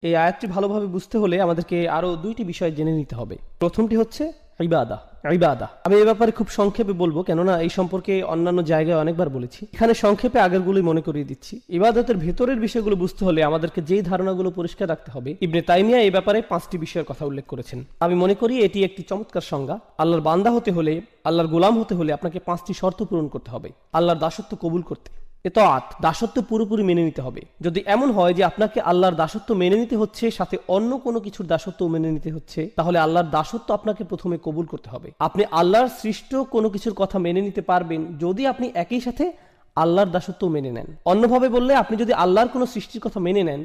এই আয়াতটি ভালোভাবে বুঝতে হলে আমাদেরকে আরো দুইটি বিষয় জেনে নিতে হবে। প্রথমটি হচ্ছে ইবাদা। আমি এই ব্যাপারে খুব সংক্ষেপে বলবো, কেননা এই সম্পর্কে অন্যান্য জায়গায় অনেকবার বলেছি। এখানে সংক্ষেপে আগেরগুলোই মনে করিয়ে দিচ্ছি। ইবাদতের ভেতরের বিষয়গুলো বুঝতে হলে আমাদেরকে যেই ধারণাগুলো পরিষ্কার রাখতে হবে, ইবনে তাইমিয়া এই ব্যাপারে 5টি বিষয়ের কথা উল্লেখ করেছেন। আমি মনে করি এটি একটি চমৎকার সংজ্ঞা। আল্লাহর বান্দা হতে হলে, আল্লাহর গোলাম হতে হলে আপনাকে 5টি শর্ত পূরণ করতে হবে আল্লাহর দাসত্ব কবুল করতে। এতাআত, দাসত্ব পুরোপুরি মেনে নিতে হবে। যদি এমন হয় যে আপনাকে আল্লাহর দাসত্ব মেনে নিতে হচ্ছে, সাথে অন্য কোনো কিছুর দাসত্ব মেনে নিতে হচ্ছে, তাহলে আল্লাহর দাসত্ব আপনাকে প্রথমে কবুল করতে হবে। আপনি আল্লাহর সৃষ্ট কোনো কিছুর কথা মেনে নিতে পারবেন যদি আপনি একই সাথে আল্লাহর দাসত্ব মেনে নেন। অন্যভাবে বললে, আপনি যদি আল্লাহর কোনো সৃষ্টির কথা মেনে নেন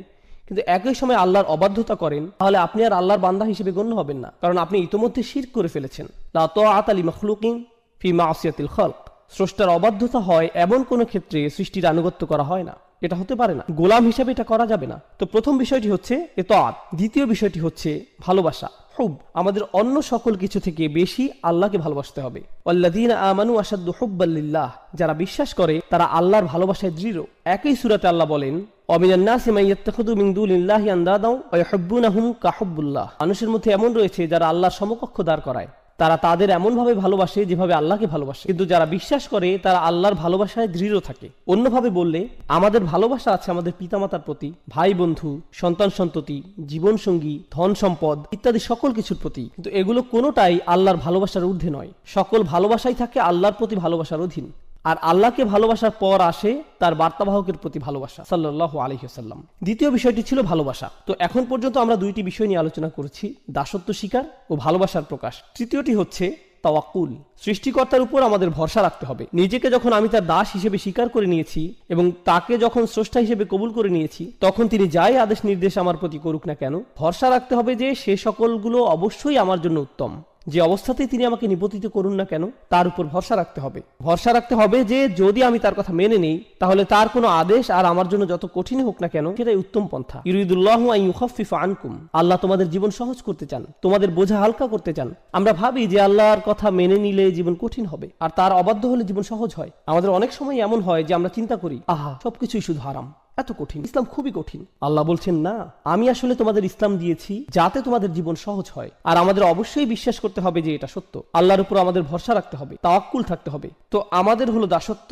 কিন্তু একই সময় আল্লাহর অবাধ্যতা করেন, তাহলে আপনি আর আল্লাহর বান্দা হিসেবে গণ্য হবেন না, কারণ আপনি ইতোমধ্যে শিরক করে ফেলেছেন। লা তাআতা লিমাখলুকিন ফি মাসিয়াতিল খালক। স্রষ্টার অবাধ্যতা হয় এমন কোন ক্ষেত্রে সৃষ্টির আনুগত্য করা হয় না, এটা হতে পারে না। গোলাম হিসেবে এটা করা যাবে না। তো প্রথম বিষয়টি হচ্ছে ইতাআত। দ্বিতীয় বিষয়টি হচ্ছে ভালোবাসা, হুব। আমাদের অন্য সকল কিছু থেকে বেশি আল্লাহকে ভালোবাসতে হবে। ওয়াল্লাযীনা আমানু আশাদ্দু হুব্বাল লিল্লাহ। যারা বিশ্বাস করে তারা আল্লাহর ভালোবাসায় দৃঢ়। একই সূরাতে আল্লাহ বলেন, ওয়ামিনান নাসি মান ইয়াত্তাখিযু মিন দুনিল্লাহি আনদাদা ওয়া ইউহিব্বুনাহুম কাহুব্বুল্লাহ। মানুষের মধ্যে এমন রয়েছে যারা আল্লাহর সমকক্ষ দাঁড় করায়। তারা তাদের এমনভাবে ভালোবাসে যেভাবে আল্লাহকে ভালোবাসে, কিন্তু যারা বিশ্বাস করে তারা আল্লাহর ভালোবাসায় দৃঢ় থাকে। অন্যভাবে বললে, আমাদের ভালোবাসা আছে আমাদের পিতামাতার প্রতি, ভাই বন্ধু, সন্তান সন্ততি, জীবনসঙ্গী, ধন সম্পদ ইত্যাদি সকল কিছুর প্রতি, কিন্তু এগুলো কোনোটাই আল্লাহর ভালোবাসার ঊর্ধ্বে নয়। সকল ভালোবাসাই থাকে আল্লাহর প্রতি ভালোবাসার অধীন। আর আল্লাহকে ভালোবাসার পর আসে তার বার্তাবাহকের প্রতি ভালোবাসা, সাল্লাল্লাহু আলাইহি ওয়াসাল্লাম। দ্বিতীয় বিষয়টি ছিল ভালোবাসা। তো এখন পর্যন্ত আমরা দুইটি বিষয় নিয়ে আলোচনা করেছি, দাসত্ব স্বীকার ও ভালোবাসার প্রকাশ। তৃতীয়টি হচ্ছে তাওয়াক্কুল। সৃষ্টিকর্তার উপর আমাদের ভরসা রাখতে হবে। নিজেকে যখন আমি তার দাস হিসেবে স্বীকার করে নিয়েছি এবং তাকে যখন স্রষ্টা হিসেবে কবুল করে নিয়েছি, তখন তিনি যাই আদেশ নির্দেশ আমার প্রতি করুক না কেন, ভরসা রাখতে হবে যে সে সকলগুলো অবশ্যই আমার জন্য উত্তম। যে অবস্থাতেই তিনি আমাকে নিবন্ধিত করুন না কেন, তার উপর ভরসা রাখতে হবে। ভরসা রাখতে হবে যে যদি আমি তার কথা মেনে নেই, তাহলে তার কোনো আদেশ আর আমার জন্য যত কঠিন হোক না কেন, সেটাই উত্তম পন্থা। ইউরিদুল্লাহু আন ইউখাফফিফা আনকুম। আল্লাহ তোমাদের জীবন সহজ করতে চান, তোমাদের বোঝা হালকা করতে চান। আমরা ভাবি যে আল্লাহর কথা মেনে নিলে জীবন কঠিন হবে, আর তার অবাধ্য হলে জীবন সহজ হয়। আমাদের অনেক সময় এমন হয় যে আমরা চিন্তা করি, আহা, সবকিছুই শুধু হারাম, এত কঠিন, ইসলাম খুবই কঠিন। আল্লাহ বলছেন, না, আমি আসলে তোমাদের ইসলাম দিয়েছি যাতে তোমাদের জীবন সহজ হয়। আর আমাদের অবশ্যই বিশ্বাস করতে হবে যে এটা সত্য। আল্লাহর উপর আমাদের ভরসা রাখতে হবে, তাওয়াক্কুল থাকতে হবে। তো আমাদের হলো দাসত্ব,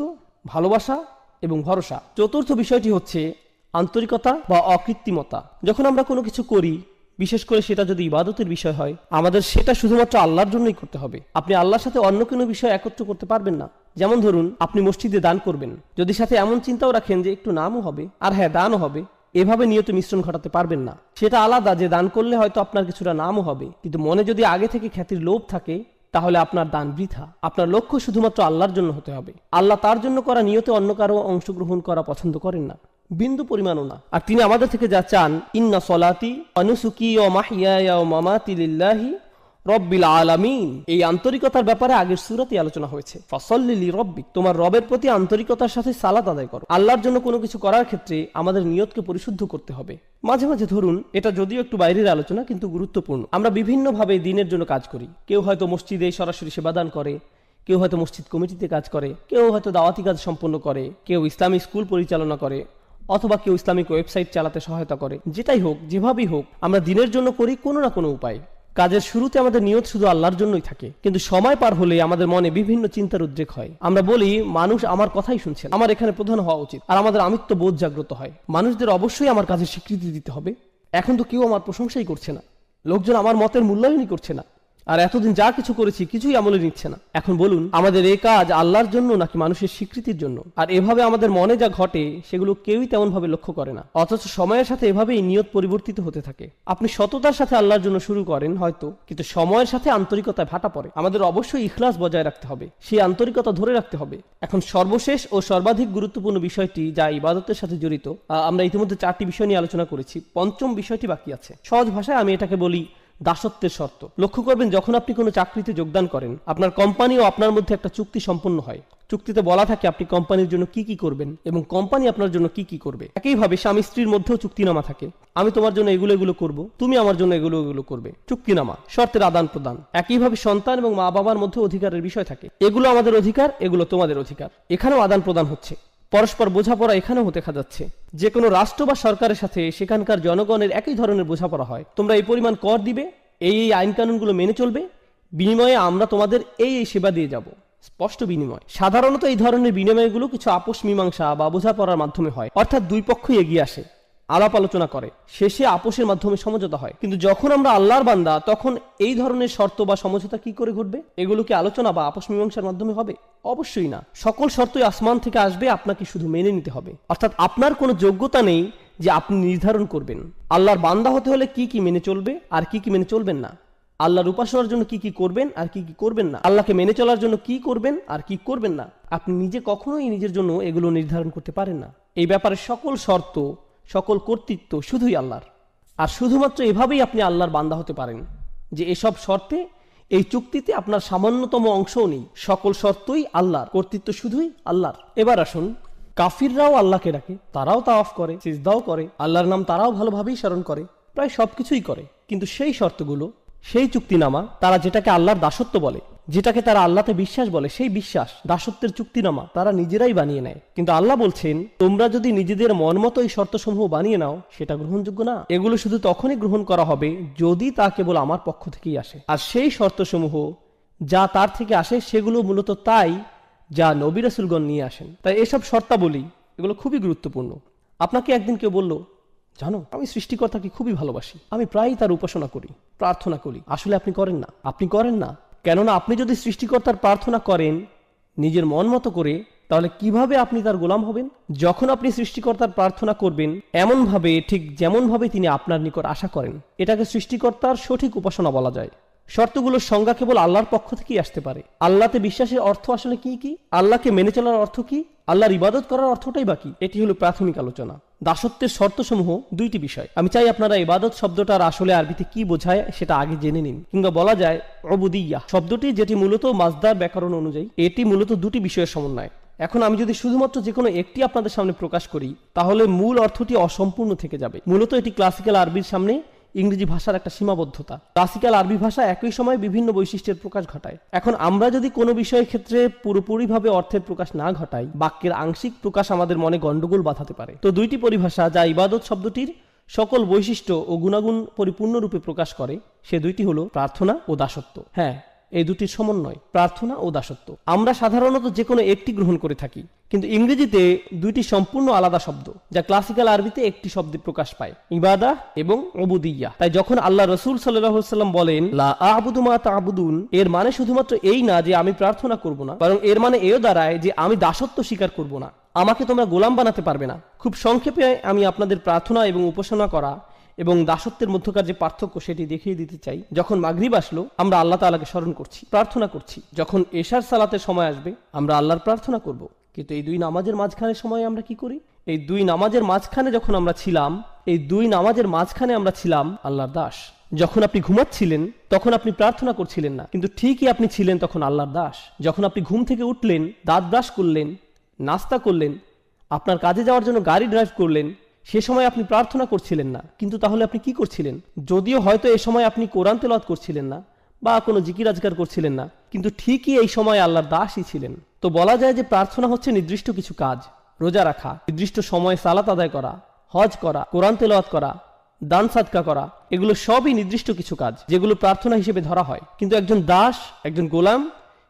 ভালোবাসা এবং ভরসা। চতুর্থ বিষয়টি হচ্ছে আন্তরিকতা বা অকৃত্রিমতা। যখন আমরা কোনো কিছু করি, বিশেষ করে সেটা যদি ইবাদতের বিষয় হয়, আমাদের সেটা শুধুমাত্র আল্লাহর জন্যই করতে হবে। আপনি আল্লাহর সাথে অন্য কোনো বিষয় একত্র করতে পারবেন না। যেমন ধরুন, আপনি মসজিদে দান করবেন, যদি সাথে এমন চিন্তাও রাখেন যে একটু নামও হবে আর হ্যাঁ দানও হবে, এভাবে নিয়ত মিশ্রণ ঘটাতে পারবেন না। সেটা আলাদা যে দান করলে হয়তো আপনার কিছুটা নামও হবে, কিন্তু মনে যদি আগে থেকে খ্যাতির লোভ থাকে, তাহলে আপনার দান বৃথা। আপনার লক্ষ্য শুধুমাত্র আল্লাহর জন্য হতে হবে। আল্লাহ তার জন্য করা নিয়তে অন্য কারো অংশগ্রহণ করা পছন্দ করেন না, বিন্দু পরিমাণও না। আর তিনি আমাদের থেকে যা চান, ইন্না সলাতি ওয়া নুসুকি ওয়া মাহইয়ায়া ওয়া মামাতি লিল্লাহি রব্বিল আলামিন। এই আন্তরিকতার ব্যাপারে আগের সূরাতে আলোচনা হয়েছে। ফাসাল্লি লিরাব্বিক, তোমার রবের প্রতি আন্তরিকতার সাথে সালাত আদায় করো। আল্লাহর জন্য কোনো কিছু করার ক্ষেত্রে আমাদের নিয়তকে পরিশুদ্ধ করতে হবে। মাঝে মাঝে ধরুন, এটা যদিও একটু বাইরের আলোচনা কিন্তু গুরুত্বপূর্ণ, আমরা বিভিন্নভাবে দিনের জন্য কাজ করি। কেউ হয়তো মসজিদে সরাসরি সেবাদান করে, কেউ হয়তো মসজিদ কমিটিতে কাজ করে, কেউ হয়তো দাওয়াতি কাজ সম্পন্ন করে, কেউ ইসলামিক স্কুল পরিচালনা করে, অথবা কেউ ইসলামিক ওয়েবসাইট চালাতে সহায়তা করে। যেটাই হোক, যেভাবেই হোক, আমরা দিনের জন্য করি কোনো না কোনো উপায়। কাজের শুরুতে আমাদের নিয়ত শুধু আল্লাহর জন্যই থাকে, কিন্তু সময় পার হলে আমাদের মনে বিভিন্ন চিন্তার উদ্রেক হয়। আমরা বলি, মানুষ আমার কথাই শুনছেন, আমার এখানে প্রধান হওয়া উচিত, আর আমাদের আমিত্ব বোধ জাগ্রত হয়। মানুষদের অবশ্যই আমার কাজের স্বীকৃতি দিতে হবে। এখন তো কেউ আমার প্রশংসাই করছে না, লোকজন আমার মতের মূল্যায়নই করছে না, আর এতদিন যা কিছু করেছি কিছুই আমলে নিচ্ছে না। এখন বলুন, আমাদের এই কাজ আল্লাহর জন্য নাকি মানুষের স্বীকৃতির জন্য? আর এভাবে আমাদের মনে যা ঘটে সেগুলো কেউই তেমন ভাবে লক্ষ্য করে না, অথচ সময়ের সাথে এভাবেই নিয়ত পরিবর্তিত হতে থাকে। আপনি সততার সাথে আল্লাহর জন্য শুরু করেন হয়তো, কিন্তু সময়ের সাথে আন্তরিকতায় ভাটা পড়ে। আমাদের অবশ্যই ইখলাস বজায় রাখতে হবে, সেই আন্তরিকতা ধরে রাখতে হবে। এখন সর্বশেষ ও সর্বাধিক গুরুত্বপূর্ণ বিষয়টি, যা ইবাদতের সাথে জড়িত, আমরা ইতিমধ্যে 4টি বিষয় নিয়ে আলোচনা করেছি, পঞ্চম বিষয়টি বাকি আছে। সহজ ভাষায় আমি এটাকে বলি দাসত্বের শর্ত। লক্ষ্য করবেন, যখন আপনি কোনো চাকরিতে যোগদান করেন, আপনার কোম্পানি ও আপনার মধ্যে একটা চুক্তি সম্পন্ন হয়। চুক্তিতে বলা থাকে আপনি কোম্পানির জন্য কি কি করবেন এবং কোম্পানি আপনার জন্য কি কি করবে। একইভাবে স্বামী স্ত্রীর মধ্যেও চুক্তিনামা থাকে, আমি তোমার জন্য এগুলো এগুলো করব, তুমি আমার জন্য এগুলো এগুলো করবে। চুক্তিনামা, শর্তের আদান প্রদান। একইভাবে সন্তান এবং মা বাবার মধ্যে অধিকারের বিষয় থাকে, এগুলো আমাদের অধিকার, এগুলো তোমাদের অধিকার। এখানেও আদান প্রদান হচ্ছে। পরস্পর বোঝাপড়া এখানেও দেখা যাচ্ছে। যে কোনো রাষ্ট্র বা সরকারের সাথে সেখানকার জনগণের একই ধরনের বোঝাপড়া হয়। তোমরা এই পরিমাণ কর দিবে, এই আইন কানুনগুলো মেনে চলবে, বিনিময়ে আমরা তোমাদের এই সেবা দিয়ে যাব। স্পষ্ট বিনিময়। সাধারণত এই ধরনের বিনিময়গুলো কিছু আপোষ মীমাংসা বা বোঝাপড়ার মাধ্যমে হয়, অর্থাৎ দুই পক্ষই এগিয়ে আসে, আলাপ আলোচনা করে, শেষে আপোষের মাধ্যমে সমঝোতা হয়। কিন্তু যখন আমরা আল্লাহর বান্দা, তখন এই ধরনের শর্ত বা সমঝোতা কি করে ঘটবে? এগুলো কি আলোচনা বা আপোষ মীমাংসার মাধ্যমে হবে? অবশ্যই না। সকল শর্তই আসমান থেকে আসবে, আপনাকে শুধু মেনে নিতে হবে। অর্থাৎ আপনার কোনো যোগ্যতা নেই যে আপনি নির্ধারণ করবেন আল্লাহর বান্দা হতে হলে কি কি মেনে চলবে আর কি কি মেনে চলবেন না, আল্লাহর উপাসনার জন্য কি কি করবেন আর কি কি করবেন না, আল্লাহকে মেনে চলার জন্য কি করবেন আর কি করবেন না। আপনি নিজে কখনোই নিজের জন্য এগুলো নির্ধারণ করতে পারেন না। এই ব্যাপারে সকল শর্ত, সকল কর্তৃত্ব শুধুই আল্লাহর। আর শুধুমাত্র এভাবেই আপনি আল্লাহর বান্দা হতে পারেন যে এসব শর্তে, এই চুক্তিতে আপনার সামান্যতম অংশও নেই। সকল শর্তই আল্লাহর, কর্তৃত্ব শুধুই আল্লাহর। এবার আসুন, কাফিররাও আল্লাহকে ডাকে, তারাও তাওয়াফ করে, সিজদাও করে, আল্লাহর নাম তারাও ভালোভাবেই স্মরণ করে, প্রায় সবকিছুই করে। কিন্তু সেই শর্তগুলো, সেই চুক্তিনামা, তারা যেটাকে আল্লাহর দাসত্ব বলে, যেটাকে তারা আল্লাহতে বিশ্বাস বলে, সেই বিশ্বাস, দাসত্বের চুক্তিনামা তারা নিজেরাই বানিয়ে নেয়। কিন্তু আল্লাহ বলছেন, তোমরা যদি নিজেদের মন মতো এই শর্তসমূহ বানিয়ে নাও, সেটা গ্রহণযোগ্য না। এগুলো শুধু তখনই গ্রহণ করা হবে যদি তা কেবল আমার পক্ষ থেকেই আসে। আর সেই শর্তসমূহ যা তার থেকে আসে, সেগুলো মূলত তাই যা নবী রাসূলগণ নিয়ে আসেন। তাই এসব শর্তাবলী, এগুলো খুবই গুরুত্বপূর্ণ। আপনাকে একদিন কেউ বলল, জানো, আমি সৃষ্টিকর্তাকে খুবই ভালোবাসি, আমি প্রায়ই তার উপাসনা করি, প্রার্থনা করি। আসলে আপনি করেন না। আপনি করেন না, কেননা আপনি যদি সৃষ্টিকর্তার প্রার্থনা করেন নিজের মন মতো করে, তাহলে কিভাবে আপনি তার গোলাম হবেন? যখন আপনি সৃষ্টিকর্তার প্রার্থনা করবেন এমনভাবে, ঠিক যেমনভাবে তিনি আপনার নিকট আশা করেন, এটাকে সৃষ্টিকর্তার সঠিক উপাসনা বলা যায়। শর্তগুলোর সংজ্ঞা কেবল আল্লাহর পক্ষ থেকেই আসতে পারে। আল্লাহতে বিশ্বাসের অর্থ আসলে কি কি? আল্লাহকে মেনে চলার অর্থ কি? আল্লাহর ইবাদত করার অর্থটাই বাকি। এটি হলো প্রাথমিক আলোচনা। দাসত্বের শর্তসমূহ দুইটি বিষয়। আমি চাই আপনারা ইবাদত শব্দটার আসলে আরবিতে কি বোঝায় সেটা আগে জেনে নিন। কিংবা বলা যায় উবুদিয়্যাহ শব্দটি, যেটি মূলত মাজদার ব্যাকরণ অনুযায়ী, এটি মূলত দুটি বিষয়ের সমন্বয়। এখন আমি যদি শুধুমাত্র যে কোনো একটি আপনাদের সামনে প্রকাশ করি, তাহলে মূল অর্থটি অসম্পূর্ণ থেকে যাবে। মূলত এটি ক্লাসিক্যাল আরবির সামনে ইংরেজি ভাষার একটা সীমাবদ্ধতা। ক্লাসিক্যাল আরবি ভাষা একই সময় বিভিন্ন বৈশিষ্ট্যের প্রকাশ ঘটায়। এখন আমরা যদি কোনো বিষয়ের ক্ষেত্রে পুরোপুরিভাবে অর্থের প্রকাশ না ঘটাই, বাক্যের আংশিক প্রকাশ আমাদের মনে গন্ডগোল বাঁধাতে পারে। তো দুইটি পরিভাষা যা ইবাদত শব্দটির সকল বৈশিষ্ট্য ও গুণাগুণ পরিপূর্ণরূপে প্রকাশ করে, সে দুইটি হলো প্রার্থনা ও দাসত্ব। হ্যাঁ, এই দুটির সমন্বয়, প্রার্থনা ও দাসত্ব। আমরা সাধারণত যে কোনো একটি গ্রহণ করে থাকি, কিন্তু ইংরেজিতে দুইটি সম্পূর্ণ আলাদা শব্দ, যা ক্লাসিক্যাল আরবিতে একটি শব্দে প্রকাশ পায়, ইবাদাহ এবং উবুদিয়্যাহ। তাই যখন আল্লাহ রাসূল সাল্লাল্লাহু আলাইহি ওয়াসাল্লাম বলেন লা আ'বুদু মা তা'বুদুন, এর মানে শুধুমাত্র এই না যে আমি প্রার্থনা করব না, বরং এর মানে এও দাঁড়ায় যে আমি দাসত্ব স্বীকার করব না, আমাকে তোমরা গোলাম বানাতে পারবে না। খুব সংক্ষেপে আমি আপনাদের প্রার্থনা এবং উপাসনা করা এবং দাসত্বের মধ্যকার যে পার্থক্য, সেটি দেখিয়ে দিতে চাই। যখন মাগরিব আসলো, আমরা আল্লাহ তাআলাকে স্মরণ করছি, প্রার্থনা করছি। যখন এশার সালাতের সময় আসবে, আমরা আল্লাহর প্রার্থনা করব। কিন্তু এই দুই নামাজের মাঝখানে সময় আমরা কি করি? এই দুই নামাজের মাঝখানে যখন আমরা ছিলাম, এই দুই নামাজের মাঝখানে আমরা ছিলাম আল্লাহর দাস। যখন আপনি ঘুমাচ্ছিলেন, তখন আপনি প্রার্থনা করছিলেন না, কিন্তু ঠিকই আপনি ছিলেন তখন আল্লাহর দাস। যখন আপনি ঘুম থেকে উঠলেন, দাঁত ব্রাশ করলেন, নাস্তা করলেন, আপনার কাজে যাওয়ার জন্য গাড়ি ড্রাইভ করলেন, সে সময় আপনি প্রার্থনা করছিলেন না, কিন্তু তাহলে আপনি কি করছিলেন? যদিও হয়তো এই সময় আপনি কোরআন তেলাওয়াত করছিলেন না বা কোনো জিকির আজকার করছিলেন না, কিন্তু ঠিকই এই সময় আল্লাহর দাসই ছিলেন। তো বলা যায় যে প্রার্থনা হচ্ছে নির্দিষ্ট কিছু কাজ, রোজা রাখা, নির্দিষ্ট সময়ে সালাত আদায় করা, হজ করা, কোরআন তেলাওয়াত করা, দান সাদকা করা, এগুলো সবই নির্দিষ্ট কিছু কাজ যেগুলো প্রার্থনা হিসেবে ধরা হয়। কিন্তু একজন দাস, একজন গোলাম,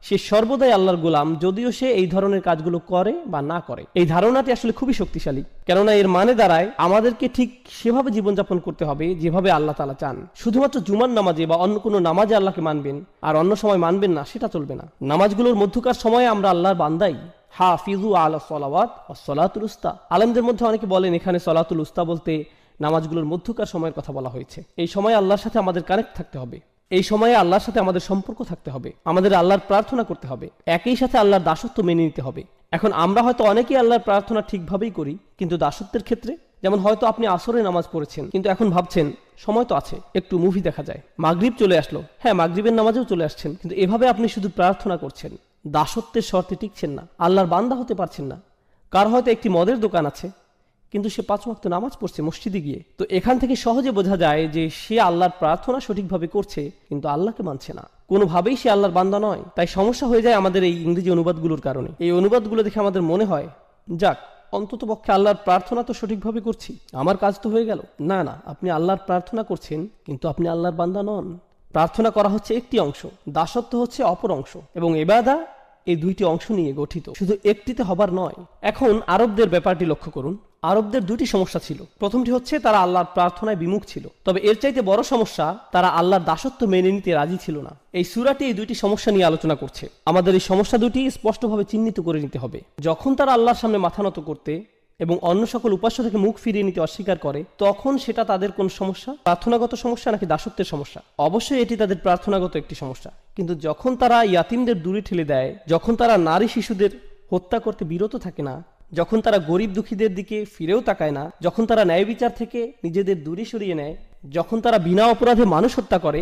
সে সর্বদাই আল্লাহর গোলাম, যদিও সে এই ধরনের কাজগুলো করে বা না করে। এই ধারণাটি আসলে খুবই শক্তিশালী, কেননা এর মানে দাঁড়ায় আমাদেরকে ঠিক সেভাবে জীবনযাপন করতে হবে যেভাবে আল্লাহ তাআলা চান। শুধুমাত্র জুমার নামাজে বা অন্য কোনো নামাজে আল্লাহকে মানবেন আর অন্য সময় মানবেন না, সেটা চলবে না। নামাজগুলোর মধ্যকার সময়ে আমরা আল্লাহর বান্দাই। হাফিজু আলা সলাওয়াত ওয়াস সালাতুল উস্তা। আলেমদের মধ্যে অনেকে বলেন এখানে সলাতুল উস্তা বলতে নামাজগুলোর মধ্যকার সময়ের কথা বলা হয়েছে। এই সময় আল্লাহর সাথে আমাদের কানেক্ট থাকতে হবে, এই সময়ে আল্লাহর সাথে আমাদের সম্পর্ক থাকতে হবে, আমাদের আল্লাহর প্রার্থনা করতে হবে, একই সাথে আল্লাহর দাসত্ব মেনে নিতে হবে। এখন আমরা হয়তো অনেকেই আল্লাহর প্রার্থনা ঠিকভাবেই করি, কিন্তু দাসত্বের ক্ষেত্রে, যেমন হয়তো আপনি আসরে নামাজ পড়েছেন, কিন্তু এখন ভাবছেন সময় তো আছে, একটু মুভি দেখা যায়। মাগরিব চলে আসলো, হ্যাঁ মাগরিবের নামাজেও চলে আসছেন, কিন্তু এভাবে আপনি শুধু প্রার্থনা করছেন, দাসত্বের শর্তে টিকছেন না, আল্লাহর বান্দা হতে পারছেন না। কার হয়তো একটি মদের দোকান আছে, কিন্তু সে 5 ওয়াক্ত নামাজ পড়ছে মসজিদে গিয়ে। তো এখান থেকে সহজে বোঝা যায় যে সে আল্লাহর প্রার্থনা সঠিকভাবে করছে, কিন্তু আল্লাহকে মানছে না, কোনোভাবেই সে আল্লাহর বান্দা নয়। তাই সমস্যা হয়ে যায় আমাদের এই ইংরেজি অনুবাদগুলোর কারণে। এই অনুবাদগুলো দেখে আমাদের মনে হয় যাক, অন্তত পক্ষে আল্লাহর প্রার্থনা তো সঠিকভাবে করছি, আমার কাজ তো হয়ে গেল। না না, আপনি আল্লাহর প্রার্থনা করছেন, কিন্তু আপনি আল্লাহর বান্দা নন। প্রার্থনা করা হচ্ছে একটি অংশ, দাসত্ব হচ্ছে অপর অংশ, এবং ইবাদা এই দুইটি অংশ নিয়ে গঠিত, শুধু একটিতে হবার নয়। এখন আরবদের ব্যাপারটি লক্ষ্য করুন। আরবদের দুটি সমস্যা ছিল। প্রথমটি হচ্ছে তারা আল্লাহর প্রার্থনায় বিমুখ ছিল, তবে এর চাইতে বড় সমস্যা, তারা আল্লাহর দাসত্ব মেনে নিতে রাজি ছিল না। এই সূরাটি এই দুইটি সমস্যা নিয়ে আলোচনা করছে। আমাদের এই সমস্যা দুটি স্পষ্টভাবে চিহ্নিত করে নিতে হবে। যখন তারা আল্লাহর সামনে মাথা নত করতে এবং অন্য সকল উপাস্য থেকে মুখ ফিরিয়ে নিতে অস্বীকার করে, তখন সেটা তাদের কোন সমস্যা? প্রার্থনাগত সমস্যা নাকি দাসত্বের সমস্যা? অবশ্যই এটি তাদের প্রার্থনাগত একটি সমস্যা। কিন্তু যখন তারা ইয়াতিমদের দূরে ঠেলে দেয়, যখন তারা নারী শিশুদের হত্যা করতে বিরত থাকে না, যখন তারা গরিব দুঃখীদের দিকে ফিরেও তাকায় না, যখন তারা ন্যায় বিচার থেকে নিজেদের দূরে সরিয়ে নেয়, যখন তারা বিনা অপরাধে মানুষ হত্যা করে,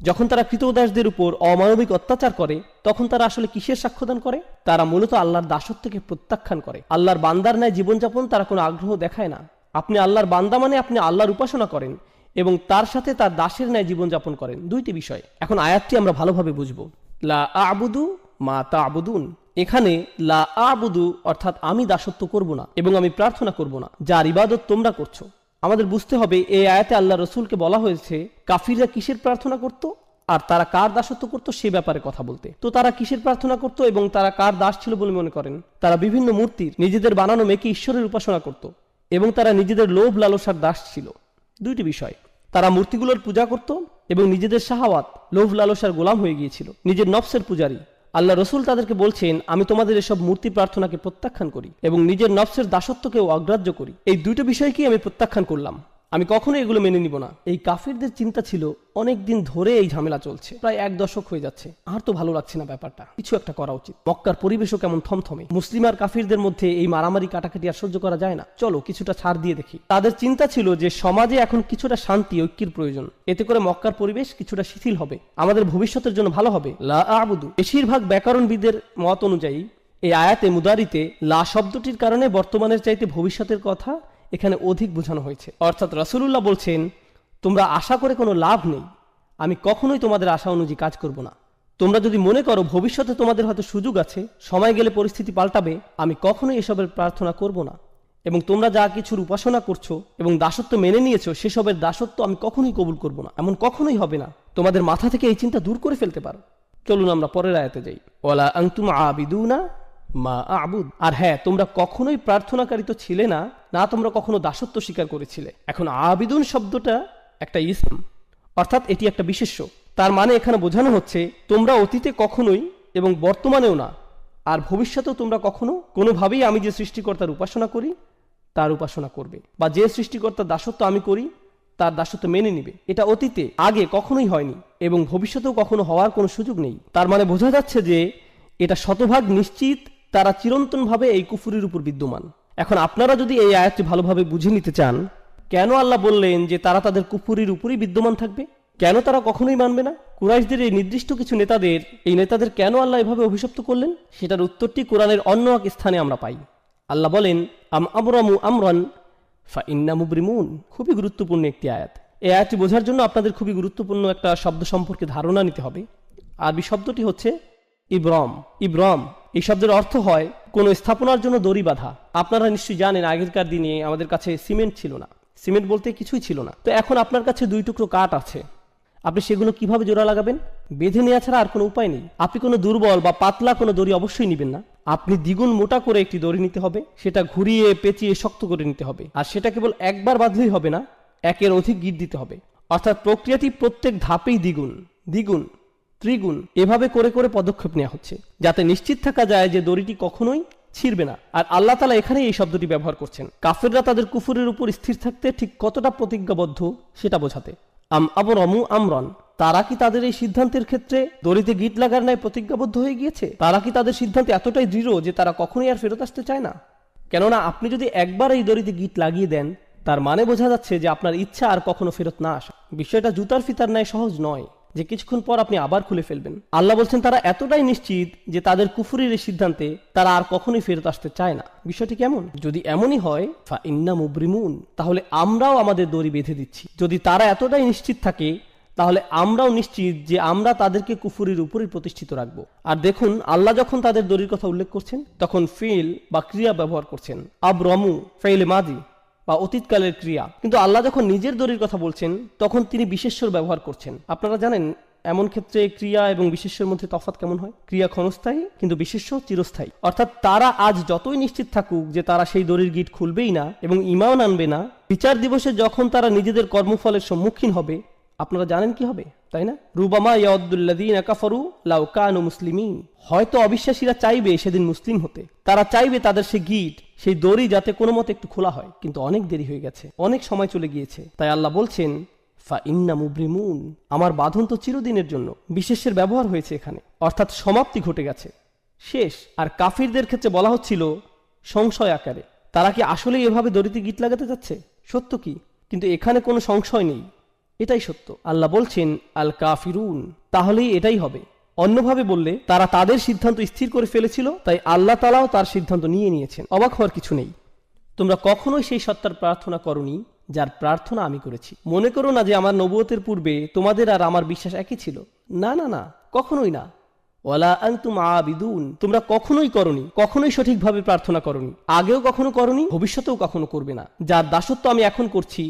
যখন তারা কৃতদাসদের উপর অমানবিক অত্যাচার করে, তখন তারা আসলে কিসের সাক্ষ্যদান করে? তারা মূলত আল্লাহর দাসত্বকে প্রত্যাখ্যান করে। আল্লাহর বান্দার ন্যায় জীবনযাপন তারা কোনো আগ্রহ দেখায় না। আপনি আল্লাহর বান্দা মানে আপনি আল্লাহর উপাসনা করেন এবং তার সাথে তার দাসের ন্যায় জীবনযাপন করেন, দুইটি বিষয়। এখন আয়াতটি আমরা ভালোভাবে বুঝব। লা আ'বুদু মা তা'বুদুন, এখানে লা আ'বুদু অর্থাৎ আমি দাসত্ব করব না এবং আমি প্রার্থনা করব না, যার ইবাদত তোমরা করছো। আমাদের বুঝতে হবে এই আয়াতে আল্লাহ রসুলকে বলা হয়েছে কাফিররা কিসের প্রার্থনা করত আর তারা কার দাসত্ব করত সে ব্যাপারে কথা বলতে। তো তারা কিসের প্রার্থনা করত এবং তারা কার দাস ছিল বলে মনে করেন? তারা বিভিন্ন মূর্তির, নিজেদের বানানো মেয়েকে ঈশ্বরের উপাসনা করত এবং তারা নিজেদের লোভ লালসার দাস ছিল। দুইটি বিষয়, তারা মূর্তিগুলোর পূজা করত এবং নিজেদের শাহাওয়াত, লোভ লালসার গোলাম হয়ে গিয়েছিল, নিজের নফসের পূজারী। আল্লাহ রসুল তাদেরকে বলছেন, আমি তোমাদের এসব মূর্তি প্রার্থনাকে প্রত্যাখ্যান করি এবং নিজের নফসের দাসত্বকেও অগ্রাহ্য করি। এই দুইটো বিষয়কেই আমি প্রত্যাখ্যান করলাম, আমি কখনো এগুলো মেনে নিব না। এই কাফিরদের চিন্তা ছিল, অনেক দিন ধরে এই ঝামেলা চলছে, প্রায় 1 দশক হয়ে যাচ্ছে, আর তো ভালো লাগছে না ব্যাপারটা, কিছু একটা করা উচিত। মক্কার পরিবেশও কেমন থমথমে, মুসলিম আর কাফিরদের মধ্যে এই মারামারি কাটাকাটি আর সহ্য করা যায় না, চলো কিছুটা ছাড় দিয়ে দেখি। তাদের চিন্তা ছিল যে সমাজে এখন কিছুটা শান্তি ঐক্যের প্রয়োজন, এতে করে মক্কার পরিবেশ কিছুটা শিথিল হবে, আমাদের ভবিষ্যতের জন্য ভালো হবে। লা আ'বুদু, বেশিরভাগ ব্যাকরণবিদের মত অনুযায়ী এই আয়াতে মুদারিতে লা শব্দটির কারণে বর্তমানের চাইতে ভবিষ্যতের কথা এখানে অধিক বোঝানো হয়েছে। অর্থাৎ রাসূলুল্লাহ বলছেন, তোমরা আশা করে কোনো লাভ নেই, আমি কখনোই তোমাদের আশা অনুযায়ী কাজ করব না। তোমরা যদি মনে করো ভবিষ্যতে তোমাদের হয়তো সুযোগ আছে, সময় গেলে পরিস্থিতি পাল্টাবে, আমি কখনোই এসবের প্রার্থনা করব না। এবং তোমরা যা কিছুর উপাসনা করছো এবং দাসত্ব মেনে নিয়েছো, সেসবের দাসত্ব আমি কখনোই কবুল করব না, এমন কখনোই হবে না। তোমাদের মাথা থেকে এই চিন্তা দূর করে ফেলতে পারো। চলুন আমরা পরের আয়াতে যাই। ওয়ালা আনতুম আবিদুনা মা আ'বুদ, আর হ্যাঁ, তোমরা কখনোই প্রার্থনাকারী তো ছিলে না, না তোমরা কখনো দাসত্ব স্বীকার করেছিলে। এখন আবিদুন শব্দটা একটা ইসম, অর্থাৎ এটি একটা বিশেষ্য। তার মানে এখানে বোঝানো হচ্ছে তোমরা অতীতে কখনোই এবং বর্তমানেও না আর ভবিষ্যতেও তোমরা কখনো কোনোভাবেই আমি যে সৃষ্টিকর্তার উপাসনা করি তার উপাসনা করবে, বা যে সৃষ্টিকর্তার দাসত্ব আমি করি তার দাসত্ব মেনে নিবে। এটা অতীতে আগে কখনোই হয়নি এবং ভবিষ্যতেও কখনো হওয়ার কোনো সুযোগ নেই। তার মানে বোঝা যাচ্ছে যে এটা শতভাগ নিশ্চিত তারা চিরন্তনভাবে এই কুফুরির উপর বিদ্যমান। এখন আপনারা যদি এই আয়াতটি ভালোভাবে বুঝে নিতে চান, কেন আল্লাহ বললেন যে তারা তাদের কুফুরির উপরই বিদ্যমান থাকবে, কেন তারা কখনোই মানবে না, কুরাইশদের এই নির্দিষ্ট কিছু নেতাদের কেন আল্লাহ এভাবে অভিশপ্ত করলেন, সেটার উত্তরটি কোরআনের অন্য এক স্থানে আমরা পাই। আল্লাহ বলেন, আম আবরামু আমরান ফাইন্না মুবরিমুন। খুবই গুরুত্বপূর্ণ একটি আয়াত। এই আয়াতটি বোঝার জন্য আপনাদের খুবই গুরুত্বপূর্ণ একটা শব্দ সম্পর্কে ধারণা নিতে হবে। আরবি শব্দটি হচ্ছে ইব্রাম। ইব্রাম এই শব্দের অর্থ হয় কোনো স্থাপনার জন্য দড়ি বাঁধা। আপনারা নিশ্চয়ই জানেন আগেরকার দিনে আমাদের কাছে সিমেন্ট ছিল না, সিমেন্ট বলতে কিছুই ছিল না। তো এখন আপনার কাছে 2 টুকরো কাঠ আছে, আপনি সেগুলো কিভাবে জোড়া লাগাবেন? বেঁধে নেওয়া ছাড়া আর কোনো উপায় নেই। আপনি কোনো দুর্বল বা পাতলা কোনো দড়ি অবশ্যই নেবেন না, আপনি দ্বিগুণ মোটা করে একটি দড়ি নিতে হবে, সেটা ঘুরিয়ে পেঁচিয়ে শক্ত করে নিতে হবে, আর সেটা কেবল একবার বাঁধলেই হবে না, একের অধিক গিট দিতে হবে। অর্থাৎ প্রক্রিয়াটি প্রত্যেক ধাপেই দ্বিগুণ, দ্বিগুণ, ত্রিগুণ এভাবে করে করে পদক্ষেপ নেওয়া হচ্ছে, যাতে নিশ্চিত থাকা যায় যে দড়িটি কখনোই ছিঁড়বে না। আর আল্লাহ তাআলা এখানে এই শব্দটি ব্যবহার করছেন কাফেররা তাদের কুফরের উপর স্থির থাকতে ঠিক কতটা প্রতিজ্ঞাবদ্ধ সেটা বোঝাতে। আম আবরামু আমরান, তারা কি তাদের এই সিদ্ধান্তের ক্ষেত্রে দড়িতে গিট লাগার ন্যায় প্রতিজ্ঞাবদ্ধ হয়ে গিয়েছে? তারা কি তাদের সিদ্ধান্তে এতটাই দৃঢ় যে তারা কখনোই আর ফেরত আসতে চায় না? কেননা আপনি যদি একবার এই দড়িতে গিট লাগিয়ে দেন, তার মানে বোঝা যাচ্ছে যে আপনার ইচ্ছা আর কখনো ফেরত না আসা। বিষয়টা জুতার ফিতার ন্যায় সহজ নয় যে কিছুক্ষণ পর আপনি আবার খুলে ফেলবেন। আল্লাহ বলছেন তারা এতটাই নিশ্চিত যে তাদের কুফরির এই সিদ্ধান্তে তারা আর কখনোই ফেরত আসতে চায় না। বিষয়টি কেমন? যদি এমনই হয় ফাইন্না মুবরিমুন, তাহলে আমরাও আমাদের দড়ি বেঁধে দিচ্ছি। যদি তারা এতটাই নিশ্চিত থাকে, তাহলে আমরাও নিশ্চিত যে আমরা তাদেরকে কুফুরির উপরই প্রতিষ্ঠিত রাখবো। আর দেখুন, আল্লাহ যখন তাদের দড়ির কথা উল্লেখ করছেন তখন ফিল বা ক্রিয়া ব্যবহার করছেন, আবরমু ফেইল মাদি বা অতীতকালের ক্রিয়া। কিন্তু আল্লাহ যখন নিজের দড়ির কথা বলছেন তখন তিনি বিশেষ্যর ব্যবহার করছেন। আপনারা জানেন এমন ক্ষেত্রে ক্রিয়া এবং বিশেষ্যের মধ্যে তফাৎ কেমন হয়? ক্রিয়া ক্ষণস্থায়ী কিন্তু বিশেষ্য চিরস্থায়ী। অর্থাৎ তারা আজ যতই নিশ্চিত থাকুক যে তারা সেই দড়ির গিট খুলবেই না এবং ঈমান আনবে না, বিচার দিবসে যখন তারা নিজেদের কর্মফলের সম্মুখীন হবে, আপনারা জানেন কি হবে, তাই না? রুবামা ইয়াউদ্দুল্লাযীনা কাফারু লাউ কানু মুসলিমিন। হয়তো অবিশ্বাসীরা চাইবে সেদিন মুসলিম হতে, তারা চাইবে তাদের সেই গিট, সেই দড়ি যাতে কোনো মতে একটু খোলা হয়, কিন্তু অনেক দেরি হয়ে গেছে, অনেক সময় চলে গিয়েছে। তাই আল্লাহ বলছেন ফা ইন্না মুবরিমুন, আমার বাঁধন তো চিরদিনের জন্য। বিশেষের ব্যবহার হয়েছে এখানে, অর্থাৎ সমাপ্তি ঘটে গেছে, শেষ। আর কাফিরদের ক্ষেত্রে বলা হচ্ছিল সংশয় আকারে, তারা কি আসলে এভাবে দড়িতে গিট লাগাতে যাচ্ছে? সত্য কি? কিন্তু এখানে কোনো সংশয় নেই, এটাই সত্য। আল্লাহ বলছেন আল কাফিরুন, তাহলেই এটাই হবে। অন্যভাবে বললে তারা তাদের সিদ্ধান্ত স্থির করে ফেলেছিল, তাই আল্লাহ তাআলাও তার সিদ্ধান্ত নিয়ে নিয়েছেন। অবাক হওয়ার কিছু নেই। তোমরা কখনোই সেই সত্তার প্রার্থনা করনি যার প্রার্থনা আমি করেছি। মনে করো না যে আমার নবুয়তের পূর্বে তোমাদের আর আমার বিশ্বাস একই ছিল। না না না, কখনোই না। ওয়ালা আনতুম আবিদুন, তোমরা কখনোই করনি, কখনোই সঠিকভাবে প্রার্থনা করনি, আগেও কখনো করনি, ভবিষ্যতেও কখনো করবে না। যার দাসত্ব আমি এখন করছি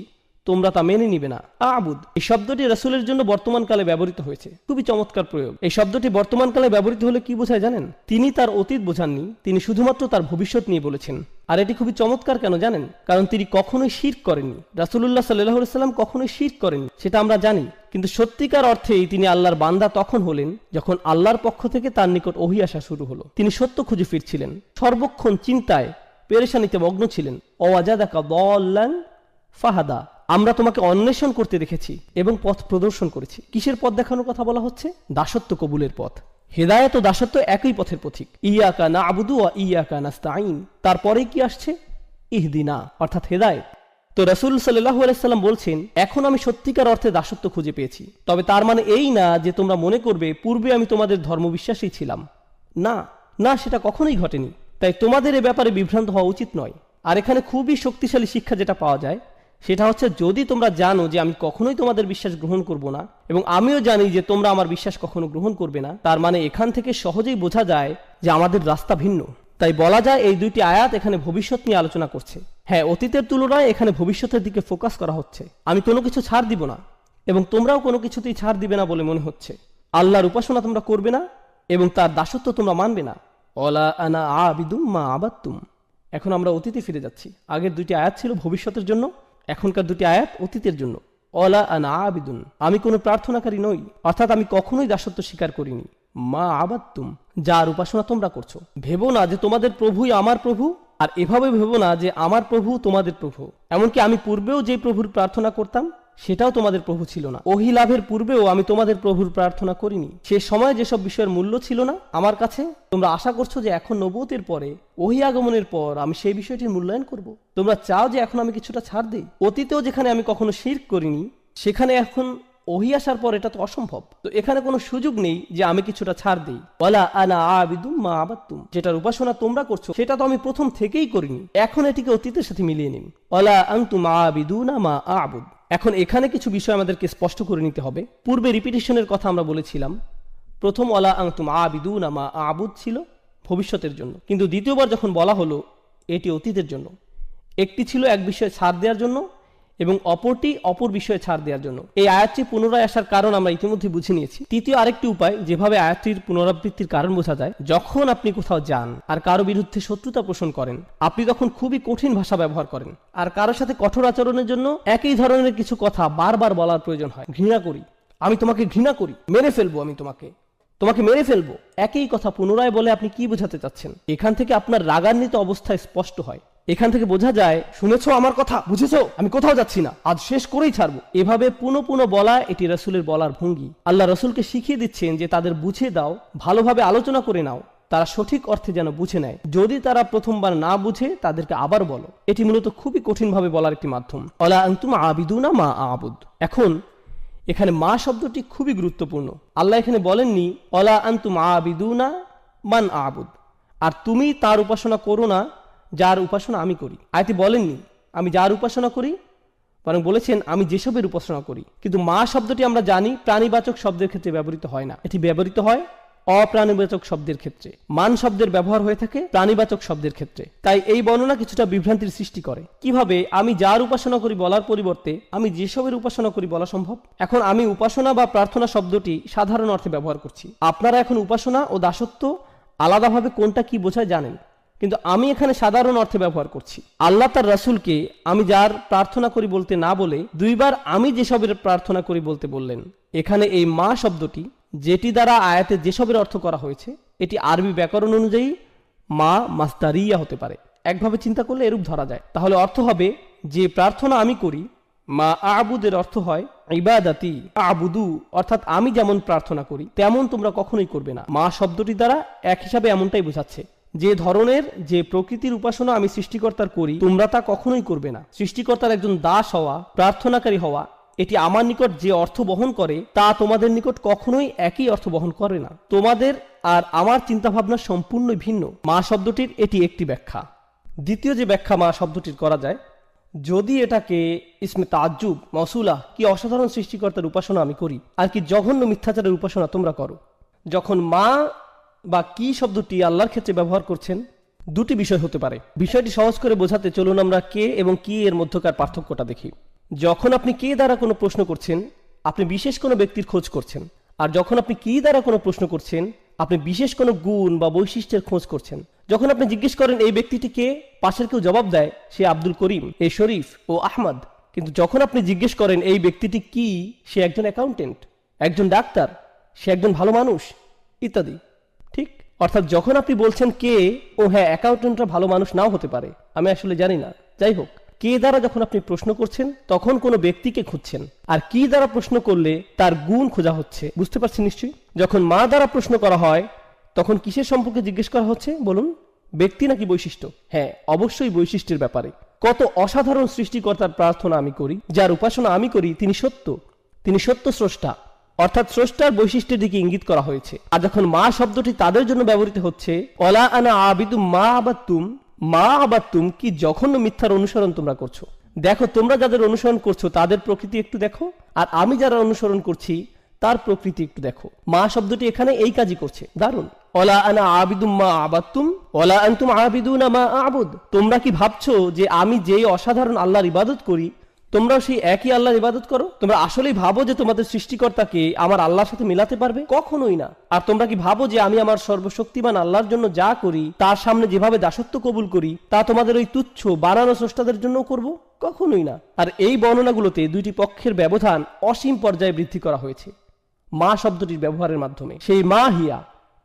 তোমরা তা মেনে নিবে না। আবুদ এই শব্দটি রাসূলের জন্য বর্তমানকালে ব্যবহৃত হয়েছে, খুবই চমৎকার প্রয়োগ। এই শব্দটি বর্তমানকালে ব্যবহৃত হলে কি বোঝায় জানেন? তিনি তার অতীত বোঝাননি, তিনি শুধুমাত্র তার ভবিষ্যৎ নিয়ে বলেছেন। আর এটি খুবই চমৎকার কেন জানেন? কারণ তিনি কখনোই শিরক করেননি। রাসূলুল্লাহ সাল্লাল্লাহু আলাইহি সাল্লাম কখনোই শিরক করেননি, সেটা আমরা জানি। কিন্তু সত্যিকার অর্থেই তিনি আল্লাহর বান্দা তখন হলেন যখন আল্লাহর পক্ষ থেকে তার নিকট ওহী আসা শুরু হলো। তিনি সত্য খুঁজে ফিরছিলেন, সর্বক্ষণ চিন্তায় পেরেশানিতে মগ্ন ছিলেন। ওয়াজাদাকা দাল্লান ফাহাদা, আমরা তোমাকে অন্বেষণ করতে দেখেছি এবং পথ প্রদর্শন করেছি। কিসের পথ দেখানোর কথা বলা হচ্ছে? দাসত্ব কবুলের পথ। হেদায়েত ও দাসত্ব একই পথের পথিক। ইয়াকা না'বুদু ওয়া ইয়াকা নাস্তাঈন, তারপরে কি আসছে? ইহদিনা, অর্থাৎ হেদায়েত। তো রাসূল সাল্লাল্লাহু আলাইহি সাল্লাম বলছেন, এখন আমি সত্যিকার অর্থে দাসত্ব খুঁজে পেয়েছি। তবে তার মানে এই না যে তোমরা মনে করবে পূর্বে আমি তোমাদের ধর্মবিশ্বাসী ছিলাম। না না, সেটা কখনোই ঘটেনি। তাই তোমাদের এ ব্যাপারে বিভ্রান্ত হওয়া উচিত নয়। আর এখানে খুবই শক্তিশালী শিক্ষা যেটা পাওয়া যায় সেটা হচ্ছে, যদি তোমরা জানো যে আমি কখনোই তোমাদের বিশ্বাস গ্রহণ করব না এবং আমিও জানি যে তোমরা আমার বিশ্বাস কখনো গ্রহণ করবে না, তার মানে এখান থেকে সহজেই বোঝা যায় যে আমাদের রাস্তা ভিন্ন। তাই বলা যায় এই দুইটি আয়াত এখানে ভবিষ্যৎ নিয়ে আলোচনা করছে। হ্যাঁ, অতীতের তুলনায় এখানে ভবিষ্যতের দিকে ফোকাস করা হচ্ছে। আমি কোনো কিছু ছাড় দিব না এবং তোমরাও কোনো কিছুতেই ছাড় দিবে না বলে মনে হচ্ছে। আল্লাহর উপাসনা তোমরা করবে না এবং তার দাসত্ব তোমরা মানবে না। ওয়ালা আনা আবিদুম মা আবাদতুম। এখন আমরা অতীতে ফিরে যাচ্ছি। আগের দুইটি আয়াত ছিল ভবিষ্যতের জন্য, এখনকার দুটি আয়াত অতীতের জন্য। ওয়ালা আনা আবিদুন, আমি কোনো প্রার্থনাকারী নই, অর্থাৎ আমি কখনোই দাসত্ব স্বীকার করিনি। মা আবাদতুম, যার উপাসনা তোমরা করছো। ভেবো না যে তোমাদের প্রভুই আমার প্রভু, আর এভাবে ভেবো না যে আমার প্রভু তোমাদের প্রভু। এমনকি আমি পূর্বেও যে প্রভুর প্রার্থনা করতাম সেটাও তোমাদের প্রভু ছিল না। ওহী লাভের পূর্বেও আমি তোমাদের প্রভুর প্রার্থনা করিনি। সে সময় যেসব বিষয়ের মূল্য ছিল না আমার কাছে, তোমরা আশা করছো যে এখন নবুয়তের পরে, ওহী আগমনের পর আমি সেই বিষয়টির মূল্যায়ন করব। তোমরা চাও যে এখন আমি কিছুটা ছাড় দেই। অতীতেও যেখানে আমি কখনো শিরক করিনি, সেখানে এখন ওহী আসার পর এটা তো অসম্ভব। তো এখানে কোনো সুযোগ নেই যে আমি কিছুটা ছাড় দেই। ওয়ালা আনা আবিদুম মা আবাদতুম, যেটার উপাসনা তোমরা করছো সেটা তো আমি প্রথম থেকেই করিনি। এখন এটিকে অতীতের সাথে মিলিয়ে নিন। ওয়ালা আনতুম আবিদুনা মা আবুদ। এখন এখানে কিছু বিষয় আমাদেরকে স্পষ্ট করে নিতে হবে। পূর্বে রিপিটিশনের কথা আমরা বলেছিলাম। প্রথম ওয়ালা আনতুম আবিদুনা মা আবুদ ছিল ভবিষ্যতের জন্য, কিন্তু দ্বিতীয়বার যখন বলা হলো এটি অতীতের জন্য। একটি ছিল এক বিষয়ে ছাড় দেওয়ার জন্য এবং অপরটি অপর বিষয়ে ছাড় দেওয়ার জন্য। এই আয়াতটি পুনরায় আসার কারণ আমরা ইতিমধ্যে বুঝে নিয়েছি। তৃতীয় আরেকটি উপায় যেভাবে আয়াতটির পুনরাবৃত্তির কারণ বোঝা যায়, যখন আপনি কোথাও যান আর কারো বিরুদ্ধে শত্রুতা পোষণ করেন, আপনি তখন খুবই কঠিন ভাষা ব্যবহার করেন আর কারোর সাথে কঠোর আচরণের জন্য একই ধরনের কিছু কথা বারবার বলার প্রয়োজন হয়। ঘৃণা করি, আমি তোমাকে ঘৃণা করি, মেরে ফেলবো, আমি তোমাকে মেরে ফেলবো। একই কথা পুনরায় বলে আপনি কি বোঝাতে চাচ্ছেন? এখান থেকে আপনার রাগান্বিত অবস্থায় স্পষ্ট হয়। এখান থেকে বোঝা যায়, শুনেছো আমার কথা, বুঝেছো, আমি কোথাও যাচ্ছি না, আজ শেষ করেই ছাড়বো। এভাবে পুনঃ পুনঃ বলা এটি রাসূলের বলার ভঙ্গি। আল্লাহ রাসূলকে শিখিয়ে দিচ্ছেন যে তাদের বুঝিয়ে দাও, ভালোভাবে আলোচনা করে নাও, তারা সঠিক অর্থে যেন বুঝে নেয়। যদি তারা প্রথমবার না বুঝে তাদেরকে আবার বলো। এটি মূলত খুবই কঠিনভাবে বলার একটি মাধ্যম। ওয়ালা আনতুম আবিদুনা মা আবুদ। এখন এখানে মা শব্দটি খুবই গুরুত্বপূর্ণ। আল্লাহ এখানে বলেননি ওয়ালা আনতুম আবিদুনা মান আবুদ, আর তুমি তার উপাসনা করো না যার উপাসনা আমি করি। আয়াতে বলেননি আমি যার উপাসনা করি, বরং বলেছেন আমি যেসবের উপাসনা করি। কিন্তু মা শব্দটি আমরা জানি প্রাণীবাচক শব্দের ক্ষেত্রে ব্যবহৃত হয় না, এটি ব্যবহৃত হয় অপ্রাণীবাচক শব্দের ক্ষেত্রে। মান শব্দের ব্যবহার হয়ে থাকে প্রাণীবাচক শব্দের ক্ষেত্রে। তাই এই বর্ণনা কিছুটা বিভ্রান্তির সৃষ্টি করে। কিভাবে আমি যার উপাসনা করি বলার পরিবর্তে আমি যেসবের উপাসনা করি বলা সম্ভব? এখন আমি উপাসনা বা প্রার্থনা শব্দটি সাধারণ অর্থে ব্যবহার করছি। আপনারা এখন উপাসনা ও দাসত্ব আলাদাভাবে কোনটা কি বোঝায় জানেন, কিন্তু আমি এখানে সাধারণ অর্থে ব্যবহার করছি। আল্লাহ তার রাসূলকে আমি যার প্রার্থনা করি বলতে না বলে দুইবার আমি যেসবের প্রার্থনা করি বলতে বললেন। এখানে এই মা শব্দটি যেটি দ্বারা আয়াতে যেসবের অর্থ করা হয়েছে এটি আরবি ব্যাকরণ অনুযায়ী মা মাসদারিয়া হতে পারে। একভাবে চিন্তা করলে এরূপ ধরা যায়। তাহলে অর্থ হবে যে প্রার্থনা আমি করি। মা আবুদের অর্থ হয় ইবাদাতি আবুদু, অর্থাৎ আমি যেমন প্রার্থনা করি তেমন তোমরা কখনোই করবে না। মা শব্দটি দ্বারা এক হিসাবে এমনটাই বোঝাচ্ছে যে ধরনের যে প্রকৃতির উপাসনা আমি সৃষ্টিকর্তার করি তোমরা তা কখনোই করবে না। সৃষ্টিকর্তার একজন দাস হওয়া, প্রার্থনাকারী হওয়া, এটি আমার নিকট যে অর্থ বহন করে তা তোমাদের নিকট কখনোই একই অর্থ বহন করে না। তোমাদের আর আমার চিন্তাভাবনা সম্পূর্ণ ভিন্ন। মা শব্দটির এটি একটি ব্যাখ্যা। দ্বিতীয় যে ব্যাখ্যা মা শব্দটির করা যায়, যদি এটাকে ইসমে তাজ্জুব মৌসুলা, কি অসাধারণ সৃষ্টিকর্তার উপাসনা আমি করি, আর কি জঘন্য মিথ্যাচারের উপাসনা তোমরা করো। যখন মা বা কি শব্দটি আল্লাহর ক্ষেত্রে ব্যবহার করছেন দুটি বিষয় হতে পারে। বিষয়টি সহজ করে বোঝাতে চলুন আমরা কে এবং কি এর মধ্যকার পার্থক্যটা দেখি। যখন আপনি কে দ্বারা কোনো প্রশ্ন করছেন আপনি বিশেষ কোনো ব্যক্তির খোঁজ করছেন, আর যখন আপনি কি দ্বারা কোনো প্রশ্ন করছেন আপনি বিশেষ কোনো গুণ বা বৈশিষ্ট্যের খোঁজ করছেন। যখন আপনি জিজ্ঞেস করেন এই ব্যক্তিটি কে, পাশের কেউ জবাব দেয় সে আব্দুল করিম, এ শরীফ ও আহমদ। কিন্তু যখন আপনি জিজ্ঞেস করেন এই ব্যক্তিটি কি, সে একজন অ্যাকাউন্টেন্ট, একজন ডাক্তার, সে একজন ভালো মানুষ ইত্যাদি। ঠিক, অর্থাৎ যখন আপনি বলছেন কে, ও হ্যাঁ অ্যাকাউন্টেন্টরা ভালো মানুষ নাও হতে পারে, আমি আসলে জানি না, যাই হোক, কে দ্বারা যখন আপনি প্রশ্ন করছেন তখন কোনো ব্যক্তিকে খুঁজছেন, আর কি দ্বারা প্রশ্ন করলে তার গুণ খোঁজা হচ্ছে। বুঝতে পারছেন নিশ্চয়ই? যখন মা দ্বারা প্রশ্ন করা হয় তখন কিসের সম্পর্কে জিজ্ঞেস করা হচ্ছে বলুন? ব্যক্তি নাকি বৈশিষ্ট্য? হ্যাঁ, অবশ্যই বৈশিষ্ট্যের ব্যাপারে। কত অসাধারণ সৃষ্টিকর্তার প্রার্থনা আমি করি, যার উপাসনা আমি করি, তিনি সত্য, তিনি সত্য স্রষ্টা, অর্থাৎ স্রষ্টার বৈশিষ্ট্যের দিকে ইঙ্গিত করা হয়েছে। আর যখন মা শব্দটি তাদের জন্য ব্যবহৃত হচ্ছে, ওয়ালা আনা আবিদু মা আবাদতুম, মা আবাদতুম, কি জঘন্য মিথ্যার অনুসরণ তোমরা করছো। দেখো তোমরা যাদের অনুসরণ করছো তাদের প্রকৃতি একটু দেখো, আর আমি যারা অনুসরণ করছি তার প্রকৃতি একটু দেখো। মা শব্দটি এখানে এই কাজই করছে। দারুণ। ওয়ালা আনা আবিদুম মা আবাদতুম ওয়ালা আনতুম আবিদুনা মা আবুদ, তোমরা কি ভাবছো যে আমি যেই অসাধারণ আল্লাহর ইবাদত করি তোমরাও সেই একই আল্লাহর ইবাদত করো? তোমরা আসলেই ভাবো যে তোমাদের সৃষ্টিকর্তাকে আমার আল্লাহর সাথে মিলাতে পারবে? কখনোই না। আর তোমরা কি ভাবো যে আমি আমার সর্বশক্তিমান আল্লাহর জন্য যা করি, তার সামনে যেভাবে দাসত্ব কবুল করি, তা তোমাদের ওই তুচ্ছ বানানো স্রষ্টাদের জন্য করব? কখনোই না। আর এই বর্ণনাগুলোতে দুইটি পক্ষের ব্যবধান অসীম পর্যায়ে বৃদ্ধি করা হয়েছে মা শব্দটির ব্যবহারের মাধ্যমে। সেই মা হিয়া,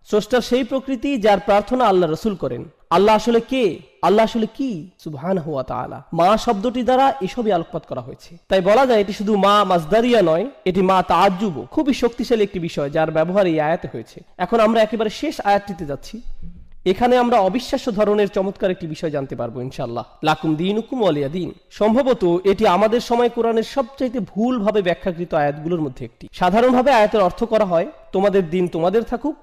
স্রষ্টার সেই প্রকৃতি যার প্রার্থনা আল্লাহ রাসূল করেন। আল্লাহ আসলে কে, আল্লাহ আসলে কি, সুবহানাহু ওয়া তাআলা। মা শব্দটি দ্বারা এসবই আলোকপাত করা হয়েছে। তাই বলা যায় এটি শুধু মা মাসদারিয়া নয়, এটি মা তাআজ্জুব, খুবই শক্তিশালী একটি বিষয় যার ব্যবহার এই আয়াতে হয়েছে। এখন আমরা একেবারে শেষ আয়াতটিতে যাচ্ছি। এখানে আমরা অবিশ্বাস্য ধরনের চমৎকার একটি বিষয় জানতে পারবো ইনশাআল্লাহ। লাকুম দীনুকুম ওয়ালিয়া দীন। সম্ভবত এটি আমাদের সময় কোরআনের সবচাইতে ভুলভাবে ব্যাখ্যাকৃত আয়াতগুলোর মধ্যে একটি। সাধারণভাবে আয়াতের অর্থ করা হয় তোমাদের দিন তোমাদের থাকুক,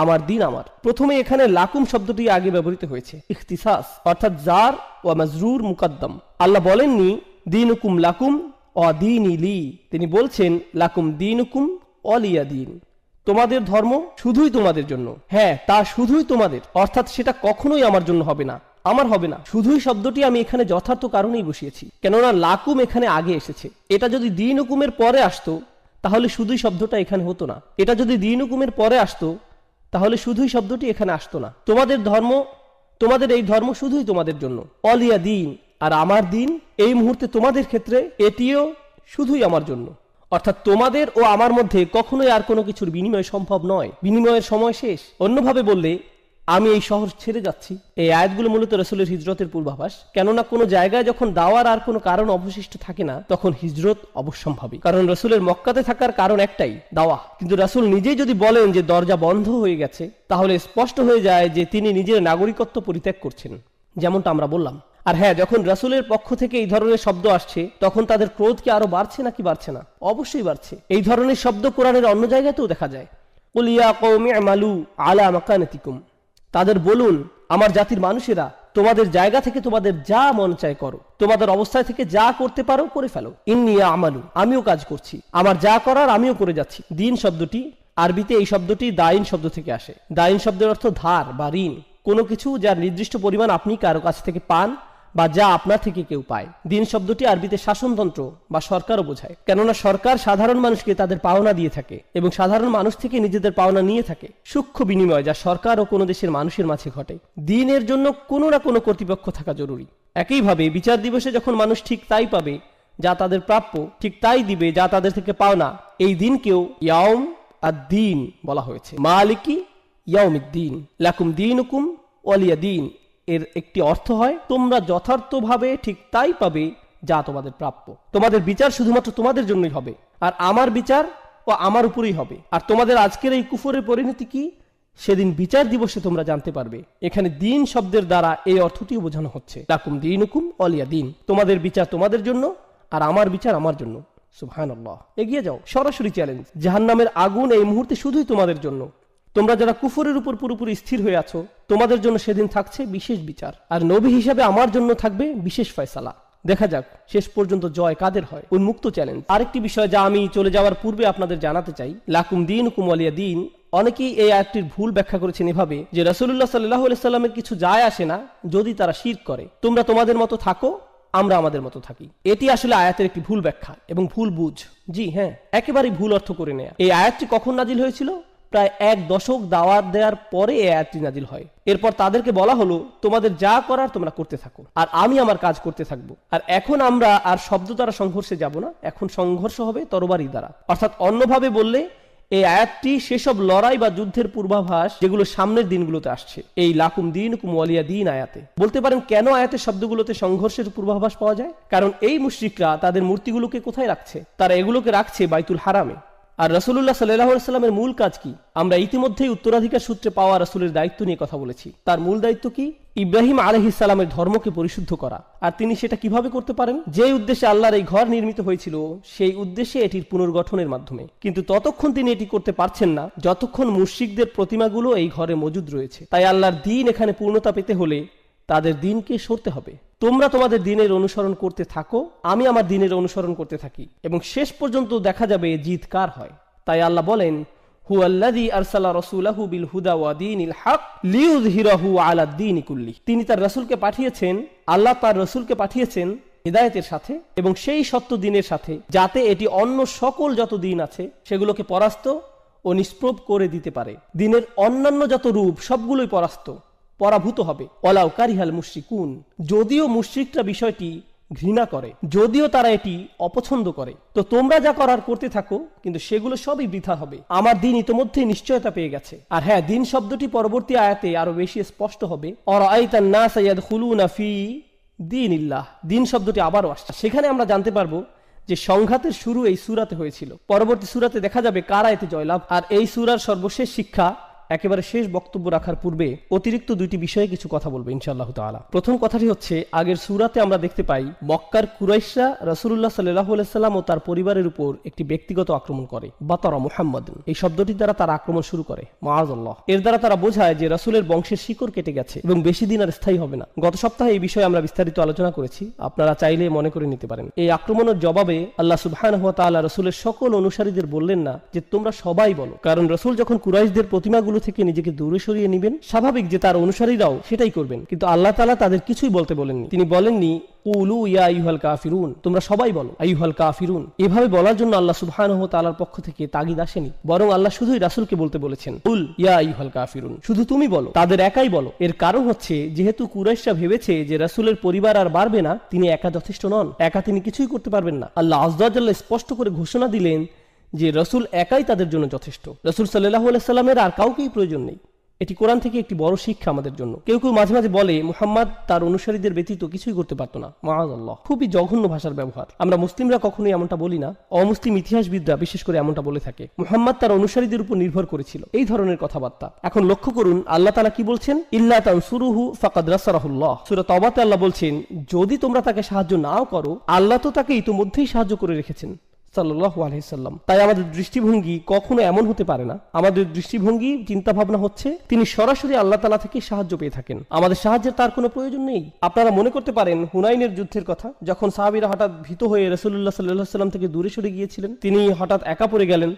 আমার দিন আমার। প্রথমে এখানে লাকুম শব্দটি আগে ব্যবহৃত হয়েছে, ইখতিসাস, অর্থাৎ জার ওয়া মাজরুর মুকদ্দম। আল্লাহ বলেননি দীনুকুম লাকুম ওয়া দীনি লি, তিনি বলছেন লাকুম দীনুকুম ওয়ালিয়া দীন, তোমাদের ধর্ম শুধুই তোমাদের জন্য। হ্যাঁ, তা শুধুই তোমাদের, অর্থাৎ সেটা কখনোই আমার জন্য হবে না, আমার হবে না। শুধুই শব্দটি আমি এখানে যথার্থ কারণেই বসিয়েছি, কেননা লাকুম এখানে আগে এসেছে। এটা যদি দিন হুকুমের পরে আসতো তাহলে শুধুই শব্দটা এখানে হতো না। এটা যদি দিন হুকুমের পরে আসতো তাহলে শুধুই শব্দটি এখানে আসতো না। তোমাদের ধর্ম, তোমাদের এই ধর্ম শুধুই তোমাদের জন্য। অলিয়া দিন, আর আমার দিন এই মুহূর্তে তোমাদের ক্ষেত্রে এটিও শুধুই আমার জন্য। অর্থাৎ তোমাদের ও আমার মধ্যে কখনোই আর কোনো কিছুর বিনিময় সম্ভব নয়, বিনিময়ের সময় শেষ। অন্যভাবে বললে আমি এই শহর ছেড়ে যাচ্ছি। এই আয়াতগুলো মূলত রাসূলের হিজরতের পূর্বাভাস, কেননা কোনো জায়গায় যখন দাওয়ার আর কোনো কারণ অবশিষ্ট থাকে না তখন হিজরত অবশ্যম্ভাবী। কারণ রাসূলের মক্কাতে থাকার কারণ একটাই, দাওয়া। কিন্তু রাসূল নিজেই যদি বলেন যে দরজা বন্ধ হয়ে গেছে তাহলে স্পষ্ট হয়ে যায় যে তিনি নিজের নাগরিকত্ব পরিত্যাগ করছেন, যেমনটা আমরা বললাম। আর হ্যাঁ, যখন রাসূলের পক্ষ থেকে এই ধরনের শব্দ আসছে তখন তাদের ক্রোধ কি আরো বাড়ছে নাকি বাড়ছে না? অবশ্যই বাড়ছে। এই ধরনের শব্দ কোরআনের অন্য জায়গাতেও দেখা যায়। কুল ইয়া কওমি আমালু আলা মাকানাতিকুম, তাদের বলুন আমার জাতির মানুষেরা তোমাদের জায়গা থেকে তোমাদের যা মন চায় করো, তোমাদের অবস্থায় থেকে যা করতে পারো করে ফেলো। ইন্নী আমালু, আমিও কাজ করছি, আমার যা করার আমিও করে যাচ্ছি। দিন শব্দটি আরবিতে এই শব্দটি দাইন শব্দ থেকে আসে। দাইন শব্দের অর্থ ধার বা ঋণ, কোনো কিছু যার নির্দিষ্ট পরিমাণ আপনি কারো কাছ থেকে পান বা যা আপনার থেকে কেউ পায়। দিন শব্দটি আরবিতে শাসনতন্ত্র বা সরকারও বোঝায়, কেননা সরকার সাধারণ মানুষকে তাদের পাওনা দিয়ে থাকে এবং সাধারণ মানুষ থেকে নিজেদের পাওনা নিয়ে থাকে। সূক্ষ্ম বিনিময় যা সরকার ও কোনো দেশের মানুষের মাঝে ঘটে। দিনের জন্য কোনো না কোনো কর্তৃপক্ষ থাকা জরুরি। একইভাবে বিচার দিবসে যখন মানুষ ঠিক তাই পাবে যা তাদের প্রাপ্য, ঠিক তাই দিবে যা তাদের থেকে পাওনা, এই দিনকেও ইয়াউম আদ-দিন বলা হয়েছে। মালিকি ইয়াউমিদ্দিন লাকুম দীনুকুম ওয়ালিয়া দিন এর একটি অর্থ হয় তোমরা যথার্থভাবে ঠিক তাই পাবে যা তোমাদের প্রাপ্য। তোমাদের বিচার শুধুমাত্র তোমাদের জন্যই হবে, আর আমার বিচার ও আমার উপরেই হবে। আর তোমাদের আজকের এই কুফরের পরিণতি কি সেদিন বিচার দিবসে তোমরা জানতে পারবে। এখানে দিন শব্দের দ্বারা এই অর্থটিও বোঝানো হচ্ছে, লাকুম দীনুকুম ওয়ালিয়া দিন, তোমাদের বিচার তোমাদের জন্য আর আমার বিচার আমার জন্য। সুবহানাল্লাহ। এগিয়ে যাও, সরাসরি চ্যালেঞ্জ। জাহান্নামের আগুন এই মুহূর্তে শুধুই তোমাদের জন্য। তোমরা যারা কুফরের উপর পুরোপুরি স্থির হয়ে আছো, তোমাদের জন্য সেদিন থাকছে বিশেষ বিচার, আর নবী হিসাবে আমার জন্য থাকবে বিশেষ ফয়সালা। দেখা যাক শেষ পর্যন্ত জয় কাদের হয়। উন্মুক্ত চ্যালেঞ্জ। আরেকটি বিষয় যা আমি চলে যাওয়ার পূর্বে আপনাদের জানাতে চাই, লাকুম দীনুকুম ওয়ালিয়া দিন। অনেকেই এই আয়াতটির ভুল ব্যাখ্যা করেছেন এভাবে যে রাসূলুল্লাহ সাল্লাল্লাহু আলাইহি সাল্লামের কিছু যায় আসে না যদি তারা শিরক করে, তোমরা তোমাদের মতো থাকো, আমরা আমাদের মতো থাকি। এটি আসলে আয়াতের একটি ভুল ব্যাখ্যা এবং ভুল বুঝ। জি হ্যাঁ, একেবারেই ভুল অর্থ করে নেয়া। এই আয়াতটি কখন নাজিল হয়েছিল? প্রায় 1 দশক দাওয়াত দেওয়ার পরে এই আয়াতটি নাজিল হয়। এরপর তাদেরকে বলা হলো তোমাদের যা করার তোমরা করতে থাকো আর আমি আমার কাজ করতে থাকবো। আর এখন আমরা আর শব্দ দ্বারা সংঘর্ষে যাব না, এখন সংঘর্ষ হবে তরবারি দ্বারা। অর্থাৎ অন্যভাবে বললে এই আয়াতটি সেসব লড়াই বা যুদ্ধের পূর্বাভাস যেগুলো সামনের দিনগুলোতে আসছে। এই লাকুম দীনুকুম ওয়ালিয়া দিন আয়াতে বলতে পারেন কেন আয়াতের শব্দগুলোতে সংঘর্ষের পূর্বাভাস পাওয়া যায়? কারণ এই মুশরিকরা তাদের মূর্তিগুলোকে কোথায় রাখছে? তারা এগুলোকে রাখছে বাইতুল হারামে। আর রাসূলুল্লাহ সাল্লাল্লাহু আলাইহি ওয়াসাল্লামের মূল কাজ কি? আমরা ইতিমধ্যেই উত্তরাধিকার সূত্রে পাওয়া রাসূলের দায়িত্ব নিয়ে কথা বলেছি। তার মূল দায়িত্ব কি? ইব্রাহিম আলাইহিস সালামের ধর্মকে পরিশুদ্ধ করা। আর তিনি সেটা কিভাবে করতে পারেন? যে উদ্দেশ্যে আল্লাহর এই ঘর নির্মিত হয়েছিল সেই উদ্দেশ্যে এটির পুনর্গঠনের মাধ্যমে। কিন্তু ততক্ষণ তিনি এটি করতে পারছেন না যতক্ষণ মুশরিকদের প্রতিমাগুলো এই ঘরে মজুদ রয়েছে। তাই আল্লাহর দ্বীন এখানে পূর্ণতা পেতে হলে তাদের দ্বীনকে সরতে হবে। তোমরা তোমাদের দ্বীনের অনুসরণ করতে থাকো, আমি আমার দ্বীনের অনুসরণ করতে থাকি, এবং শেষ পর্যন্ত দেখা যাবে জিত কার হয়। তাই আল্লাহ বলেন, হুয়াল্লাযী আরসালা রাসূলাহু বিল হুদা ওয়া দীনিল হক লিইয়ুযহিরাহু আলা দ্বীনি কুল্লি। তিনি তার রাসূলকে পাঠিয়েছেন, আল্লাহ তার রাসূলকে পাঠিয়েছেন হিদায়াতের সাথে এবং সেই সত্য দ্বীনের সাথে, যাতে এটি অন্য সকল যত দ্বীন আছে সেগুলোকে পরাস্ত ও নিষ্প্রভ করে দিতে পারে। দ্বীনের অন্যান্য যত রূপ সবগুলোই পরাভূত হবে। ওয়ালাউ কারিহাল মুশরিকুন, যদিও মুশরিকরা বিষয়টি ঘৃণা করে, যদিও তারা এটি অপছন্দ করে। তো তোমরা যা করার করতে থাকো, কিন্তু সেগুলো সবই বৃথা হবে। আমার দ্বীন ইতোমধ্যেই নিশ্চয়তা পেয়ে গেছে। আর হ্যাঁ, দ্বীন শব্দটি পরবর্তী আয়াতে আরো বেশি স্পষ্ট হবে। আরাআইতান নাস ইয়াদখুলুনা ফি দীনিল্লাহ, দ্বীন শব্দটি আবারও আসছে। সেখানে আমরা জানতে পারবো যে সংঘাতের শুরু এই সূরাতে হয়েছিল। পরবর্তী সূরাতে দেখা যাবে কারা এতে জয়লাভ। আর এই সূরার সর্বশেষ শিক্ষা, একেবারে শেষ বক্তব্য রাখার পূর্বে অতিরিক্ত দুইটি বিষয়ে কিছু কথা বলবো ইনশাআল্লাহ তাআলা। প্রথম কথাটি হচ্ছে, আগের সূরাতে আমরা দেখতে পাই মক্কার কুরাইশরা রাসূলুল্লাহ সাল্লাল্লাহু আলাইহি সাল্লাম ও তার পরিবারের উপর একটি ব্যক্তিগত আক্রমণ করে। বাতারা মুহাম্মাদুন, এই শব্দটির দ্বারা তারা আক্রমণ শুরু করে। মাআযাল্লাহ, এর দ্বারা তারা বোঝায় যে রাসূলের বংশের শিকড় কেটে গেছে এবং বেশি দিন আর স্থায়ী হবে না। গত সপ্তাহে এই বিষয়ে আমরা বিস্তারিত আলোচনা করেছি, আপনারা চাইলে মনে করে নিতে পারেন। এই আক্রমণের জবাবে আল্লাহ সুবহানাহু ওয়া তাআলা রাসূলের সকল অনুসারীদের বললেন না যে তোমরা সবাই বলো, কারণ রাসূল যখন কুরাইশদের প্রতিমাগুলো থেকে নিজেকে দূরে সরিয়ে নেবেন, স্বাভাবিক যে তার অনুসারীরাও সেটাই করবেন। কিন্তু আল্লাহ তাআলা তাদের কিছুই বলতে বলেননি। তিনি বলেননি কুলু ইয়া আইয়ুহাল কাফিরুন, তোমরা সবাই বলো আইয়ুহাল কাফিরুন। এভাবে বলার জন্য আল্লাহ সুবহানাহু ওয়া তাআলার পক্ষ থেকে তাগিদ আসেনি, বরং আল্লাহ শুধুই রাসূলকে বলতে বলেছেন, কুল ইয়া আইয়ুহাল কাফিরুন, শুধু তুমি বলো, তাদের একাই বলো। এর কারণ হচ্ছে, যেহেতু কুরাইশরা ভেবেছে যে রাসূলের পরিবার আর বাড়বে না, তিনি একা যথেষ্ট নন, একা তিনি কিছুই করতে পারবেন না। আল্লাহ আযজা ওয়া জাল্লা স্পষ্ট করে ঘোষণা দিলেন যে রাসূল একাই তাদের জন্য যথেষ্ট। রাসূল সাল্লাল্লাহু আলাইহি সাল্লামের আর কাউকেই প্রয়োজন নেই। এটি কোরআন থেকে একটি বড় শিক্ষা আমাদের জন্য। কেউ কেউ মাঝে মাঝে বলে মুহাম্মদ তার অনুসারীদের ব্যতীত কিছুই করতে পারতো না। মাআযাল্লাহ, খুবই জঘন্য ভাষার ব্যবহার। আমরা মুসলিমরা কখনোই এমনটা বলি না, অমুসলিম ইতিহাসবিদরা বিশেষ করে এমনটা বলে থাকে। মুহাম্মদ তার অনুসারীদের উপর নির্ভর করেছিল, এই ধরনের কথাবার্তা। এখন লক্ষ্য করুন আল্লাহ তাআলা কি বলছেন, ইল্লা তানসুরুহু ফাকাদ নাসারাহুল্লাহ। সূরা তাওবাতে আল্লাহ বলছেন, যদি তোমরা তাকে সাহায্য নাও করো, আল্লাহ তো তাকে ইতিমধ্যেই সাহায্য করে রেখেছেন। সাল্লাল্লাহু আলাইহি সাল্লাম। তাই আমাদের দৃষ্টিভঙ্গি কখনো এমন হতে পারে না। আমাদের দৃষ্টিভঙ্গি, চিন্তা ভাবনা হচ্ছে তিনি সরাসরি আল্লাহ তাআলা থেকে সাহায্য পেয়ে থাকেন, আমাদের সাহায্যের তার কোনো প্রয়োজন নেই। আপনারা মনে করতে পারেন হুনাইনের যুদ্ধের কথা, যখন সাহাবীরা হঠাৎ ভীত হয়ে রাসূলুল্লাহ সাল্লাল্লাহু আলাইহি সাল্লাম থেকে দূরে সরে গিয়েছিলেন, তিনি হঠাৎ একা পড়ে গেলেন।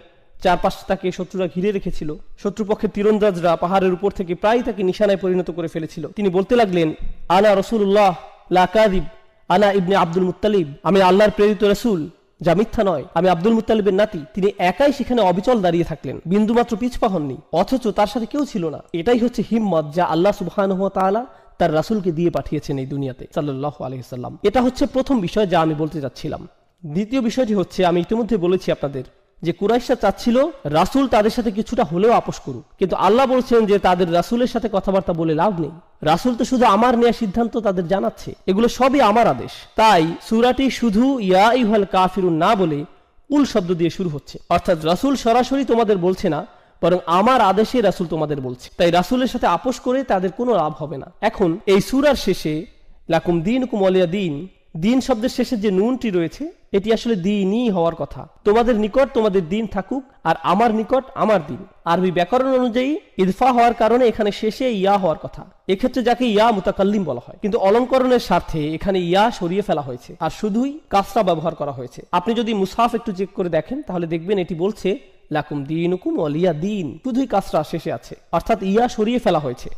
চারপাশ তাকে শত্রুরা ঘিরে রেখেছিল, শত্রুপক্ষের তীরন্দাজরা পাহাড়ের উপর থেকে প্রায় তাকে নিশানায় পরিণত করে ফেলেছিল। তিনি বলতে লাগলেন, আনা রাসূলুল্লাহ লা কাযিব, আনা ইবনে আব্দুল মুত্তালিব, আমি আল্লাহর প্রেরিত রাসূল, যা মিথ্যা নয়, আমি আব্দুল মুত্তালিবের নাতি। তিনি একাই সেখানে অবিচল দাঁড়িয়ে থাকলেন, বিন্দুমাত্র পিছপা হননি, অথচ তার সাথে কেউ ছিল না। এটাই হচ্ছে হিম্মত যা আল্লাহ সুবহানাহু ওয়া তাআলা তার রাসূলকে দিয়ে পাঠিয়েছেন এই দুনিয়াতে, সাল্লাল্লাহু আলাইহি সাল্লাম। এটা হচ্ছে প্রথম বিষয় যা আমি বলতে যাচ্ছিলাম। দ্বিতীয় বিষয়টি হচ্ছে, আমি ইতিমধ্যে বলেছি আপনাদের যে কুরাইশরা চাচ্ছিল রাসূল তাদের সাথে কিছুটা হলেও আপোষ করুক, কিন্তু আল্লাহ বলছেন যে তাদের রাসূলের সাথে কথাবার্তা বলে লাভ নেই। রাসূল তো শুধু আমার নেওয়া সিদ্ধান্ত তাদের জানাচ্ছে, এগুলো সবই আমার আদেশ। তাই সূরাটি শুধু ইয়া আইয়ুহাল কাফিরুন না বলে কুল শব্দ দিয়ে শুরু হচ্ছে, অর্থাৎ রাসূল সরাসরি তোমাদের বলছে না, বরং আমার আদেশে রাসূল তোমাদের বলছে। তাই রাসূলের সাথে আপোষ করে তাদের কোনো লাভ হবে না। এখন এই সূরার শেষে লাকুম দীনুকুম ওয়ালিয়া দীন, দিন শব্দের শেষে যে নুনটি রয়েছে এটি আসলে দ্বীনই হওয়ার কথা। তোমাদের নিকট তোমাদের দিন থাকুক আর আমার নিকট আমার দিন। আরবি ব্যাকরণ অনুযায়ী ইদফা হওয়ার কারণে এখানে শেষে ইয়া হওয়ার কথা, এক্ষেত্রে যাকে ইয়া মুতাকাল্লিম বলা হয়, কিন্তু অলঙ্করণের স্বার্থে এখানে ইয়া সরিয়ে ফেলা হয়েছে আর শুধুই কাসরা ব্যবহার করা হয়েছে। আপনি যদি মুসহাফ একটু চেক করে দেখেন তাহলে দেখবেন এটি বলছে লাকুম দীনুকুম ওয়ালিয়া দীন, শুধুই কাসরা শেষে আছে, অর্থাৎ ইয়া সরিয়ে ফেলা হয়েছে।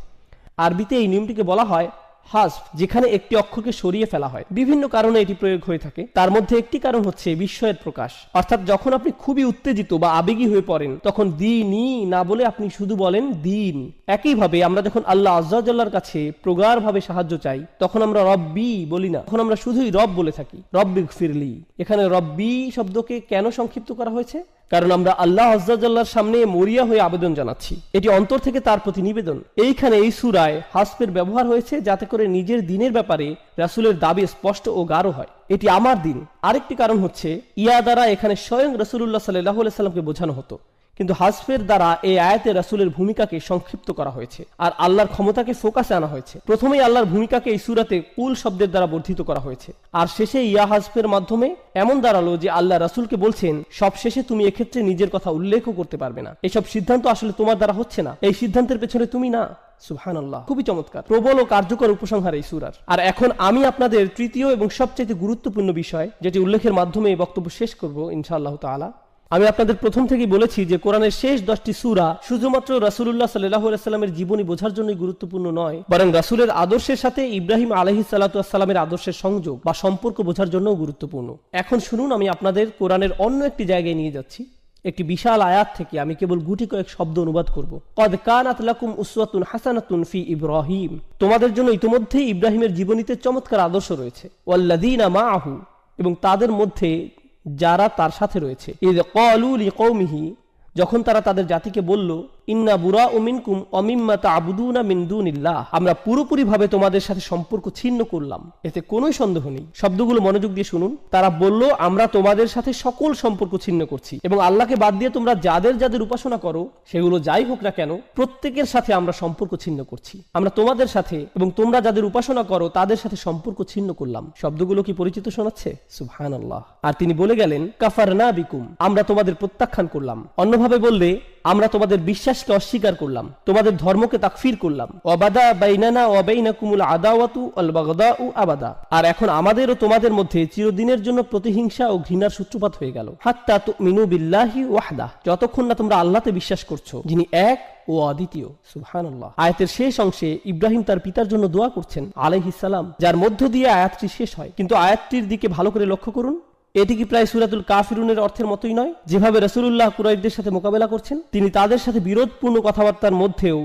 আরবিতে এই নিয়মটিকে বলা হয় হাসফ, যেখানে একটি অক্ষরকে সরিয়ে ফেলা হয়। বিভিন্ন কারণে এটি প্রয়োগ হয়ে থাকে, তার মধ্যে একটি কারণ হচ্ছে বিস্ময়ের প্রকাশ, অর্থাৎ যখন আপনি খুবই উত্তেজিত বা আবেগী হয়ে পড়েন তখন দ্বীনই না বলে আপনি শুধু বলেন দিন। একইভাবে আমরা যখন আল্লাহ আযজা ওয়া জাল্লার কাছে প্রগাঢ়ভাবে সাহায্য চাই তখন আমরা রব্বি বলি না, তখন আমরা শুধুই রব বলে থাকি, রব্বিগফিরলি। এখানে রব্বি শব্দকে কেন সংক্ষিপ্ত করা হয়েছে? কারণ আমরা আল্লাহ আযজা ওয়া জাল্লার সামনে মরিয়া হয়ে আবেদন জানাচ্ছি, এটি অন্তর থেকে তার প্রতি নিবেদন। এইখানে এই সূরায় হাসফের ব্যবহার হয়েছে যাতে করে নিজের দিনের ব্যাপারে রাসূলের দাবি স্পষ্ট ও গাঢ় হয়, এটি আমার দিন। আরেকটি কারণ হচ্ছে ইয়া দ্বারা এখানে স্বয়ং রাসূলুল্লাহ সাল্লাল্লাহু আলাইহি সাল্লামকে বোঝানো হতো, কিন্তু হাসফের দ্বারা এই আয়াতে রাসূলের ভূমিকাকে সংক্ষিপ্ত করা হয়েছে আর আল্লাহর ক্ষমতাকে ফোকাসে আনা হয়েছে। প্রথমেই আল্লাহর ভূমিকাকে এই সূরাতে কুল শব্দের দ্বারা বর্ধিত করা হয়েছে আর শেষে ইয়া হাসফের মাধ্যমে এমন দাঁড়ালো যে আল্লাহ রাসূলকে বলছেন সব শেষে তুমি এক্ষেত্রে নিজের কথা উল্লেখও করতে পারবে না, এসব সিদ্ধান্ত আসলে তোমার দ্বারা হচ্ছে না, এই সিদ্ধান্তের পেছনে তুমি না। সুবহানাল্লাহ, খুবই চমৎকার, প্রবল ও কার্যকর উপসংহার এই সূরার। আর এখন আমি আপনাদের তৃতীয় এবং সবচেয়ে গুরুত্বপূর্ণ বিষয়, যেটি উল্লেখের মাধ্যমে এই বক্তব্য শেষ করব ইনশাআল্লাহ তাআলা। আমি আপনাদের প্রথম থেকেই বলেছি যে কোরআনের শেষ 10টি সূরা শুধুমাত্র রাসূলুল্লাহ সাল্লাল্লাহু আলাইহি সাল্লামের জীবনী বোঝার জন্যই গুরুত্বপূর্ণ নয়, বরং রাসূলের আদর্শের সাথে ইব্রাহিম আলাইহিস সালাতু ওয়াস সালামের আদর্শের সংযোগ বা সম্পর্ক বোঝার জন্যও গুরুত্বপূর্ণ। এখন শুনুন, আমি আপনাদের কোরআনের অন্য একটি জায়গায় নিয়ে যাচ্ছি। একটি বিশাল আয়াত থেকে আমি কেবল গুটি কয়েক শব্দ অনুবাদ করব। কদ কানাত লাকুম উসওয়াতুন হাসানাতুন ফি ইব্রাহিম, তোমাদের জন্য ইতোমধ্যেই ইব্রাহিমের জীবনীতে চমৎকার আদর্শ রয়েছে। ওয়াল্লাযীনা মাআহু, এবং তাদের মধ্যে যারা তার সাথে রয়েছে। ইয ক্বালু লিকওমিহি, যখন তারা তাদের জাতিকে বলল ইন্না বুরাউ মিনকুম ওয়া মিম্মা তা'বুদুনা মিন দুনিল্লাহ, আমরা পুরোপুরিভাবে তোমাদের সাথে সম্পর্ক ছিন্ন করলাম, এতে কোনো সন্দেহ নেই। শব্দগুলো মনোযোগ দিয়ে শুনুন। তারা বলল আমরা তোমাদের সাথে সকল সম্পর্ক ছিন্ন করছি এবং আল্লাহকে বাদ দিয়ে তোমরা যাদের যাদের উপাসনা করো সেগুলো যাই হোক না কেন প্রত্যেকের সাথে আমরা সম্পর্ক ছিন্ন করছি। আমরা তোমাদের সাথে এবং তোমরা যাদের উপাসনা করো তাদের সাথে সম্পর্ক ছিন্ন করলাম। শব্দগুলো কি পরিচিত শোনাচ্ছে? সুবহানাল্লাহ। আর তিনি বলে গেলেন কাফারনা বিকুম, আমরা তোমাদের প্রত্যাখ্যান করলাম। অন্যভাবে বললে আমরা তোমাদের বিশ্বাসকে অস্বীকার করলাম, তোমাদের ধর্মকে তাকফির করলাম। ওয়াবাদা বাইনানা ওয়া বাইনাকুমুল আদাওয়াতু ওয়াল বাগদাউ আবাদা, আর এখন আমাদের ও তোমাদের মধ্যে চিরদিনের জন্য প্রতিহিংসা ও ঘৃণার সূত্রপাত হয়ে গেল। হাত্তা তুমিনু বিল্লাহি ওয়াহদাহ, যতক্ষণ না তোমরা আল্লাহতে বিশ্বাস করছো যিনি এক ও অদ্বিতীয়। সুবহানাল্লাহ। আয়াতের শেষ অংশে ইব্রাহিম তার পিতার জন্য দোয়া করছেন আলাইহিস সালাম, যার মধ্য দিয়ে আয়াতটি শেষ হয়। কিন্তু আয়াতটির দিকে ভালো করে লক্ষ্য করুন, এটি কি প্রায় সূরাতুল কাফিরুনের অর্থের মতোই নয়? যেভাবে রাসূলুল্লাহ কুরাইশদের সাথে মোকাবেলা করছেন, তিনি তাদের সাথে বিরোধপূর্ণ কথাবার্তার মধ্যেও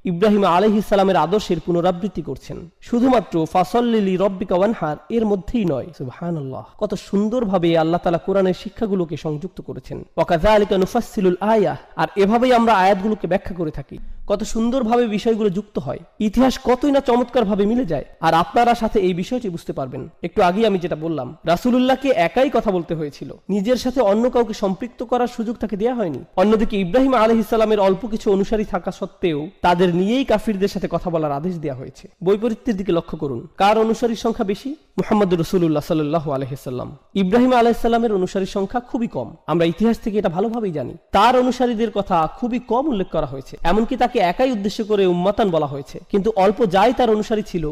ইব্রাহিম আলাইহিস সালামের আদর্শের পুনরাবৃত্তি করছেন, শুধুমাত্র ফাসল্লি লিরাব্বিকা ওয়ানহার এর মধ্যেই নয়। সুবহানাল্লাহ, কত সুন্দরভাবে আল্লাহ তাআলা কোরআনের শিক্ষাগুলোকে সংযুক্ত করেছেন। ওয়াকাযালিকা নুফাসসিলুল আয়াহ, আর এভাবেই আমরা আয়াতগুলোকে ব্যাখ্যা করে থাকি। কত সুন্দরভাবে বিষয়গুলো যুক্ত হয়, ইতিহাস কতই না চমৎকারভাবে মিলে যায়। আর আপনারা সাথে এই বিষয়টি বুঝতে পারবেন। একটু আগে আমি যেটা বললাম, রাসূলুল্লাহকে একাই কথা বলতে হয়েছিল, নিজের সাথে অন্য কাউকে সম্পৃক্ত করার সুযোগ তাকে দেয়া হয়নি। অন্যদিকে ইব্রাহিম আলাইহিস সালামের অল্প কিছু অনুসারী থাকা সত্ত্বেও তাদের নিয়েই কাফিরদের সাথে কথা বলার আদেশ দেওয়া হয়েছে। বৈপরীত্যের দিকে লক্ষ্য করুন, কার অনুসারীর সংখ্যা বেশি? মুহাম্মদ রাসূলুল্লাহ সাল্লাল্লাহু আলাইহি সাল্লাম। ইব্রাহিম আলাইহিস সালামের অনুসারীর সংখ্যা খুবই কম, আমরা ইতিহাস থেকে এটা ভালোভাবেই জানি। তার অনুসারীদের কথা খুবই কম উল্লেখ করা হয়েছে, এমনকি তাকে একাই উদ্দেশ্য করে উম্মাতান বলা হয়েছে। কিন্তু অল্প যাই তার অনুসারী ছিল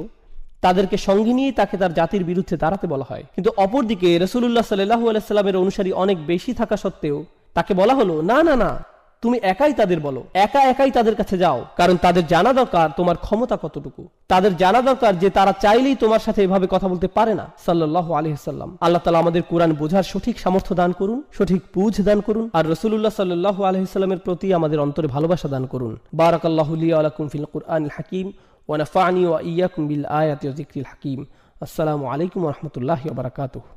তাদেরকে সঙ্গে নিয়ে তাকে তার জাতির বিরুদ্ধে দাঁড়াতে বলা হয়। কিন্তু অপরদিকে রাসূলুল্লাহ সাল্লাল্লাহু আলাইহি সাল্লামের অনুসারী অনেক বেশি থাকা সত্ত্বেও তাকে বলা হলো, না না না, তুমি একাই তাদের বলো, একাই তাদের কাছে যাও, কারণ তাদের জানা দরকার তোমার ক্ষমতা কতটুকু। তাদের জানা দরকার যে তারা চাইলেই তোমার সাথে এভাবে কথা বলতে পারে না। সাল্লাল্লাহু আলাইহি সাল্লাম। আল্লাহ তাআলা আমাদের কোরআন বোঝার সঠিক সামর্থ্য দান করুন, সঠিক বুঝ দান করুন, আর রাসূলুল্লাহ সাল্লাল্লাহু আলাইহি সাল্লামের প্রতি আমাদের অন্তরে ভালোবাসা দান করুন। বারাকাল্লাহু লি ওয়া লাকুম ফিল কুরআনিল হাকীম ওয়া নাফা'নি ওয়া ইয়্যাকুম বিল আয়াতি ওয়া যিকরিল হাকীম। আসসালামু আলাইকুম ওয়া রাহমাতুল্লাহি ওয়া বারাকাতুহু।